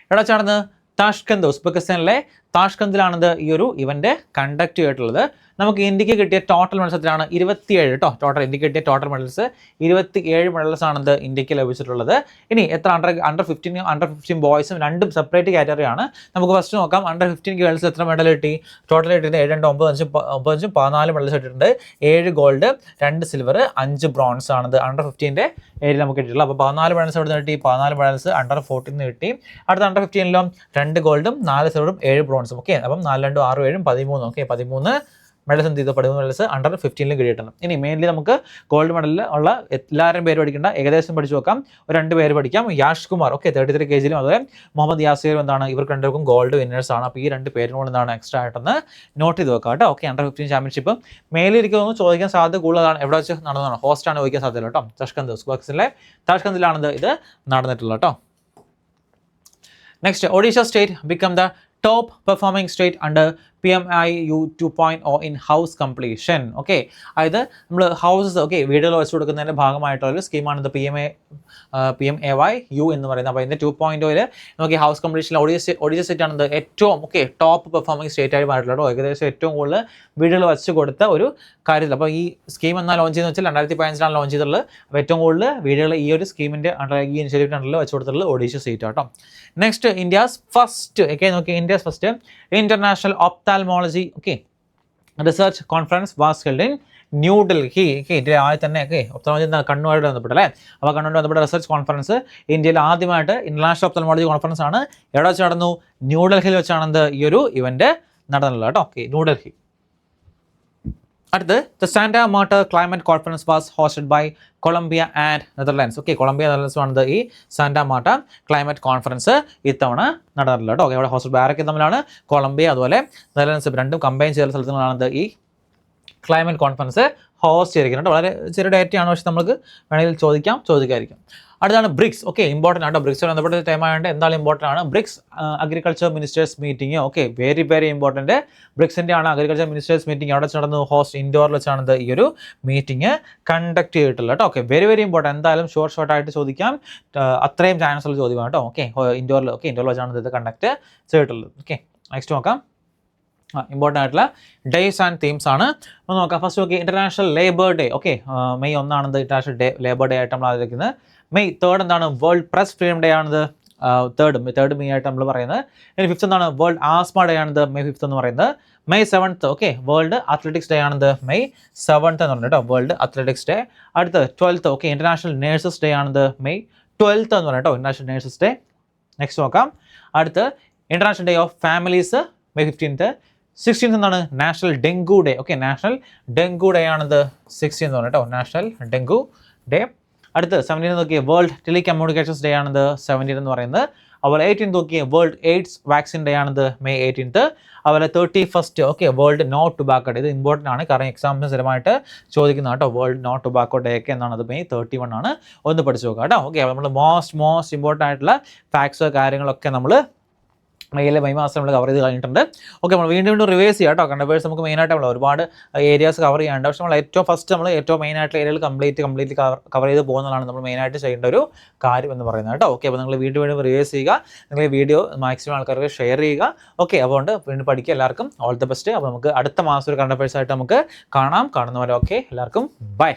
എവിടെ വെച്ചാണെന്ന് താഷ്കന്ത്, ഉസ്ബെക്കിസ്ഥാനിലെ താഷ്കന്തിലാണിത് ഈ ഒരു ഇവന്റ് കണ്ടക്ട് ചെയ്തിട്ടുള്ളത്. നമുക്ക് ഇന്ത്യക്ക് കിട്ടിയ ടോട്ടൽ മത്സരത്തിലാണ് 27 കേട്ടോ. ഇന്ത്യക്ക് കിട്ടിയ ടോട്ടൽ മെഡൽസ് 27 മെഡൽസ് ആണിത് ഇന്ത്യക്ക് ലഭിച്ചിട്ടുള്ളത്. ഇനി എത്ര അണ്ടർ 15 ബോയ്സും 2 സെപ്പറേറ്റ് കാറ്റഗറിയാണ്. നമുക്ക് ഫസ്റ്റ് നോക്കാം. അണ്ടർ 15 ഗേൾസ് എത്ര മെഡൽ കിട്ടി? ടോട്ടൽ കിട്ടിയത് 7, 2, 9, 14 മെഡൽസ് കിട്ടിയിട്ടുണ്ട്. 7 ഗോൾഡ്, 2 സിൽവർ, 5 ബ്രോൺസ് ആണിത് അണ്ടർ 15 ഏരിയ നമുക്ക് കിട്ടിയിട്ടുള്ളത്. അപ്പോൾ 14 മെഡൽസ് എവിടെ നിന്ന് കിട്ടി? 14 മെഡൽസ് അണ്ടർ 14 കിട്ടി. അടുത്ത അണ്ടർ 15 2 ഗോൾഡും 4 സിൽവറും 7 ബ്രോൺസും. ഓക്കെ, അപ്പം 4, 2, 6, 7, 13. ഓക്കെ, 13 മെഡൽസ് എന്ത് ചെയ്തു? 13 മെഡൽസ് അണ്ടർ 15 കിട്ടിയിട്ടുണ്ട്. ഇനി മെയിൻലി നമുക്ക് ഗോൾഡ് മെഡലിൽ ഉള്ള എല്ലാവരും പേര് പഠിക്കേണ്ട, ഏകദേശം പഠിച്ചു നോക്കാം. 2 പേര് പഠിക്കാം. യാഷ് കുമാർ, ഓക്കെ, 33 kg, അതുപോലെ മുഹമ്മദ് യാസിറും എന്താണ്, ഇവർക്ക് 2 പേർക്കും ഗോൾഡ് വിന്നേഴ്സ് ആണ്. അപ്പോൾ ഈ 2 പേരിനോട് എന്താണ് എക്സ്ട്രാ ആയിട്ടൊന്ന് നോട്ട് ചെയ്ത് വെക്കാം കേട്ടോ. ഓക്കെ, അണ്ടർ 15 ചാമ്പ്യൻഷിപ്പ് മേലിരിക്കുന്നു ചോദിക്കാൻ സാധ്യത കൂടുതലാണ്. എവിടെ വെച്ച് നടന്നതാണ്? ഹോസ്റ്റാണ് ചോദിക്കാൻ സാധ്യത കേട്ടോ. താഷ്കന്ത്, ഉസ്ബെക്കിസ്ഥാനിലെ താഷ്കന്തിലാണിത് ഇത് നടന്നിട്ടുള്ളത് കേട്ടോ. Next, Odisha state become the top performing state under PMAY 2.0 in house completion. Okay, അതായത് നമ്മൾ ഹൗസസ് വീടുകൾ വെച്ച് കൊടുക്കുന്നതിൻ്റെ ഭാഗമായിട്ടുള്ള സ്കീമാണ് ഇത് PMAY എന്ന് പറയുന്നത്. അപ്പോൾ ഇതിൻ്റെ 2.0 നമുക്ക് ഹൗസ് കംപ്ലീഷനിൽ ഒഡീഷ സ്റ്റേറ്റ് ആണ് ഏറ്റവും ടോപ്പ് പെർഫോമിംഗ് സ്റ്റേറ്റ് ആയി മാറിയിട്ടുള്ളൂ. ഏകദേശം ഏറ്റവും കൂടുതൽ വീടുകൾ വെച്ച് കൊടുത്ത ഒരു കാര്യത്തിൽ. അപ്പോൾ ഈ സ്കീം എന്നാൽ ലോഞ്ച് ചെയ്തെന്ന് വെച്ചാൽ 2015 ലോഞ്ച് ചെയ്തിട്ടുള്ളത്. അപ്പോൾ ഏറ്റവും കൂടുതൽ വീടുകൾ ഈ ഒരു സ്കീമിൻ്റെ ഈ ഇനിഷ്യേറ്റീവിൻ്റെ അണ്ടറിൽ വെച്ച് കൊടുത്തിട്ടുള്ളത് ഒഡീഷ സ്റ്റേറ്റ് കേട്ടോ. Next, India's first India's first international ophthalmology research conference was held in New Delhi. ഇന്ത്യയിൽ ആദ്യം തന്നെ ഒപ്താൽമോളജി കണ്ണുമായിട്ട് ബന്ധപ്പെട്ടല്ലേ. അപ്പോൾ കണ്ണുമായിട്ട് ബന്ധപ്പെട്ട റിസർച്ച് കോൺഫറൻസ് ഇന്ത്യയിൽ ആദ്യമായിട്ട് ഇന്റർനാഷണൽ ഒപ്താൽമോളജി കോൺഫറൻസ് ആണ് എവിടെ വെച്ച് നടന്നു? ന്യൂഡൽഹിയിൽ വെച്ചാണ് ഈ ഒരു ഇവന്റ് നടന്നിട്ടുള്ളത് കേട്ടോ. ന്യൂഡൽഹി. അടുത്ത് the Santa Marta climate conference was hosted by Colombia and Netherlands. Colombia Netherlands ആണ് ഈ സാന്റാ മാർട്ട ക്ലൈമറ്റ് കോൺഫറൻസ് ഇത്തവണ നടന്നിട്ടുള്ളത് കേട്ടോ. ഇവിടെ ഹോസ്റ്റഡ് ആരൊക്കെ തമ്മിലാണ്? കൊളംബിയ അതുപോലെ നെതർലാൻഡ്സ്, 2 കമ്പൈൻ ചെയ്ത സ്ഥലത്തുകളാണ് ഈ ക്ലൈമറ്റ് കോൺഫറൻസ് ഹോസ്റ്റ് ചെയ്തിരിക്കുന്നത്. വളരെ ചെറിയ ഡേറ്റയാണ്, പക്ഷേ നമുക്ക് വേണമെങ്കിൽ ചോദിക്കാതിരിക്കാം. അടുത്താണ് ബ്രിക്സ്. ഇമ്പോർട്ടൻ്റ് ആട്ടോ. ബ്രിക്സുമായി ബന്ധപ്പെട്ട ടൈം ആയതുകൊണ്ട് എന്തായാലും ഇമ്പോർട്ടൻ്റ് ആണ്. BRICS agriculture ministers meeting. Very very important. ബ്രിക്സിൻ്റെ ആണ് അഗ്രികൾച്ചർ മിനിസ്റ്റേഴ്സ് മീറ്റിംഗ് അവിടെ വെച്ച് നടന്നു. ഇൻഡോറിൽ വെച്ചാണ് ഈ ഒരു മീറ്റിംഗ് കണ്ടക്ട് ചെയ്തിട്ടുള്ളത് കേട്ടോ. Very very important. എന്തായാലും ഷോർട്ടായിട്ട് ചോദിക്കാം. അത്രയും ചാൻസ് ഉള്ള ചോദ്യമാണ് കേട്ടോ. ഇൻഡോറിൽ വെച്ചാണ് ഇത് കണ്ടക്ട് ചെയ്തിട്ടുള്ളത്. നെക്സ്റ്റ് നോക്കാം. ഇമ്പോർട്ടൻ്റ് ആയിട്ടുള്ള ഡേയ്സ് ആൻഡ് തീംസ് ആണ്. ഒന്ന് നോക്കാം. ഫസ്റ്റ് നോക്കി international labour day. Okay, May 1 international labour day ആയിട്ട് നമ്മൾ ആലോചിക്കുന്നത്. മെയ് 3 എന്താണ്? വേൾഡ് പ്രസ് ഫ്രീഡം ഡേ ആണിത്. തേർഡ് മെയ് ആയിട്ട് നമ്മൾ പറയുന്നത്. ഇനി 5th എന്താണ്? വേൾഡ് ആസ്മ ഡേ ആണിത്, മെയ് 5 എന്ന് പറയുന്നത്. May 7 okay, world athletics day ആണിത്, മെയ് 7 എന്ന് പറഞ്ഞിട്ട് കേട്ടോ, വേൾഡ് അത്ലറ്റിക്സ് ഡേ. അടുത്ത് 12th okay, international nurses day ആണിത്, മെയ് 12 എന്ന് പറഞ്ഞിട്ടോ, ഇൻ്റർനാഷണൽ നേഴ്സസ് ഡേ. നെക്സ്റ്റ് നോക്കാം. അടുത്ത് international day of families, May 15th. 16th എന്താണ്? National dengue day. Okay, national dengue day ആണിത്, 16th എന്ന് പറഞ്ഞിട്ടോ, നാഷണൽ ഡെങ്കു ഡേ. അടുത്ത് 17th നോക്കിയ world telecommunications day, 17th എന്ന് പറയുന്നത്. അതുപോലെ 18th നോക്കിയ വേൾഡ് എയ്ഡ്സ് വാക്സിൻ ഡേ ആണിത്, മെയ് 18th. അതുപോലെ 31st okay, world no tobacco day. ഇത് ഇമ്പോർട്ടൻ്റ് ആണ്, കാരണം എക്സാമിന് സ്ഥിരമായിട്ട് ചോദിക്കുന്ന കേട്ടോ. വേൾഡ് നോ ടുബാക്കോ ഡേ ഒക്കെ എന്നാണ്, അത് മെയ് 31 ആണ്. ഒന്ന് പഠിച്ചു നോക്കാം കേട്ടോ. ഓക്കെ, അപ്പോൾ നമ്മൾ മോസ്റ്റ് ഇമ്പോർട്ടൻ്റ് ആയിട്ടുള്ള ഫാക്ട്സ് കാര്യങ്ങളൊക്കെ നമ്മൾ മെയ് മാസം നമ്മൾ കവർ ചെയ്ത് കഴിഞ്ഞിട്ടുണ്ട്. ഓക്കെ, നമ്മൾ വീണ്ടും റിവേഴ്സ് ചെയ്യാം കേട്ടോ. കണ്ടപ്പേഴ്സ് നമുക്ക് മെയിനായിട്ട് നമ്മൾ ഒരുപാട് ഏരിയാസ് കവർ ചെയ്യാണ്ട്, പക്ഷേ നമ്മൾ ഏറ്റവും മെയിനായിട്ടുള്ള ഏരിയകൾ കംപ്ലീറ്റ് കവർ ചെയ്ത് പോകുന്നതാണ് നമ്മൾ മെയിനായിട്ട് ചെയ്യേണ്ട ഒരു കാര്യം എന്ന് പറയുന്നത് കേട്ടോ. ഓക്കെ, അപ്പോൾ നിങ്ങൾ വീണ്ടും റിവേഴ്സ് ചെയ്യുക, നിങ്ങൾ ഈ വീഡിയോ മാക്സിമം ആൾക്കാർക്ക് ഷെയർ ചെയ്യുക. ഓക്കെ, അതുകൊണ്ട് വീണ്ടും പഠിക്കുക. എല്ലാവർക്കും ഓൾ ദ ബെസ്റ്റ്. അപ്പോൾ നമുക്ക് അടുത്ത മാസം ഒരു കണ്ടപ്പേഴ്സ് ആയിട്ട് നമുക്ക് കാണുന്നവരെ. ഓക്കെ, എല്ലാവർക്കും ബൈ.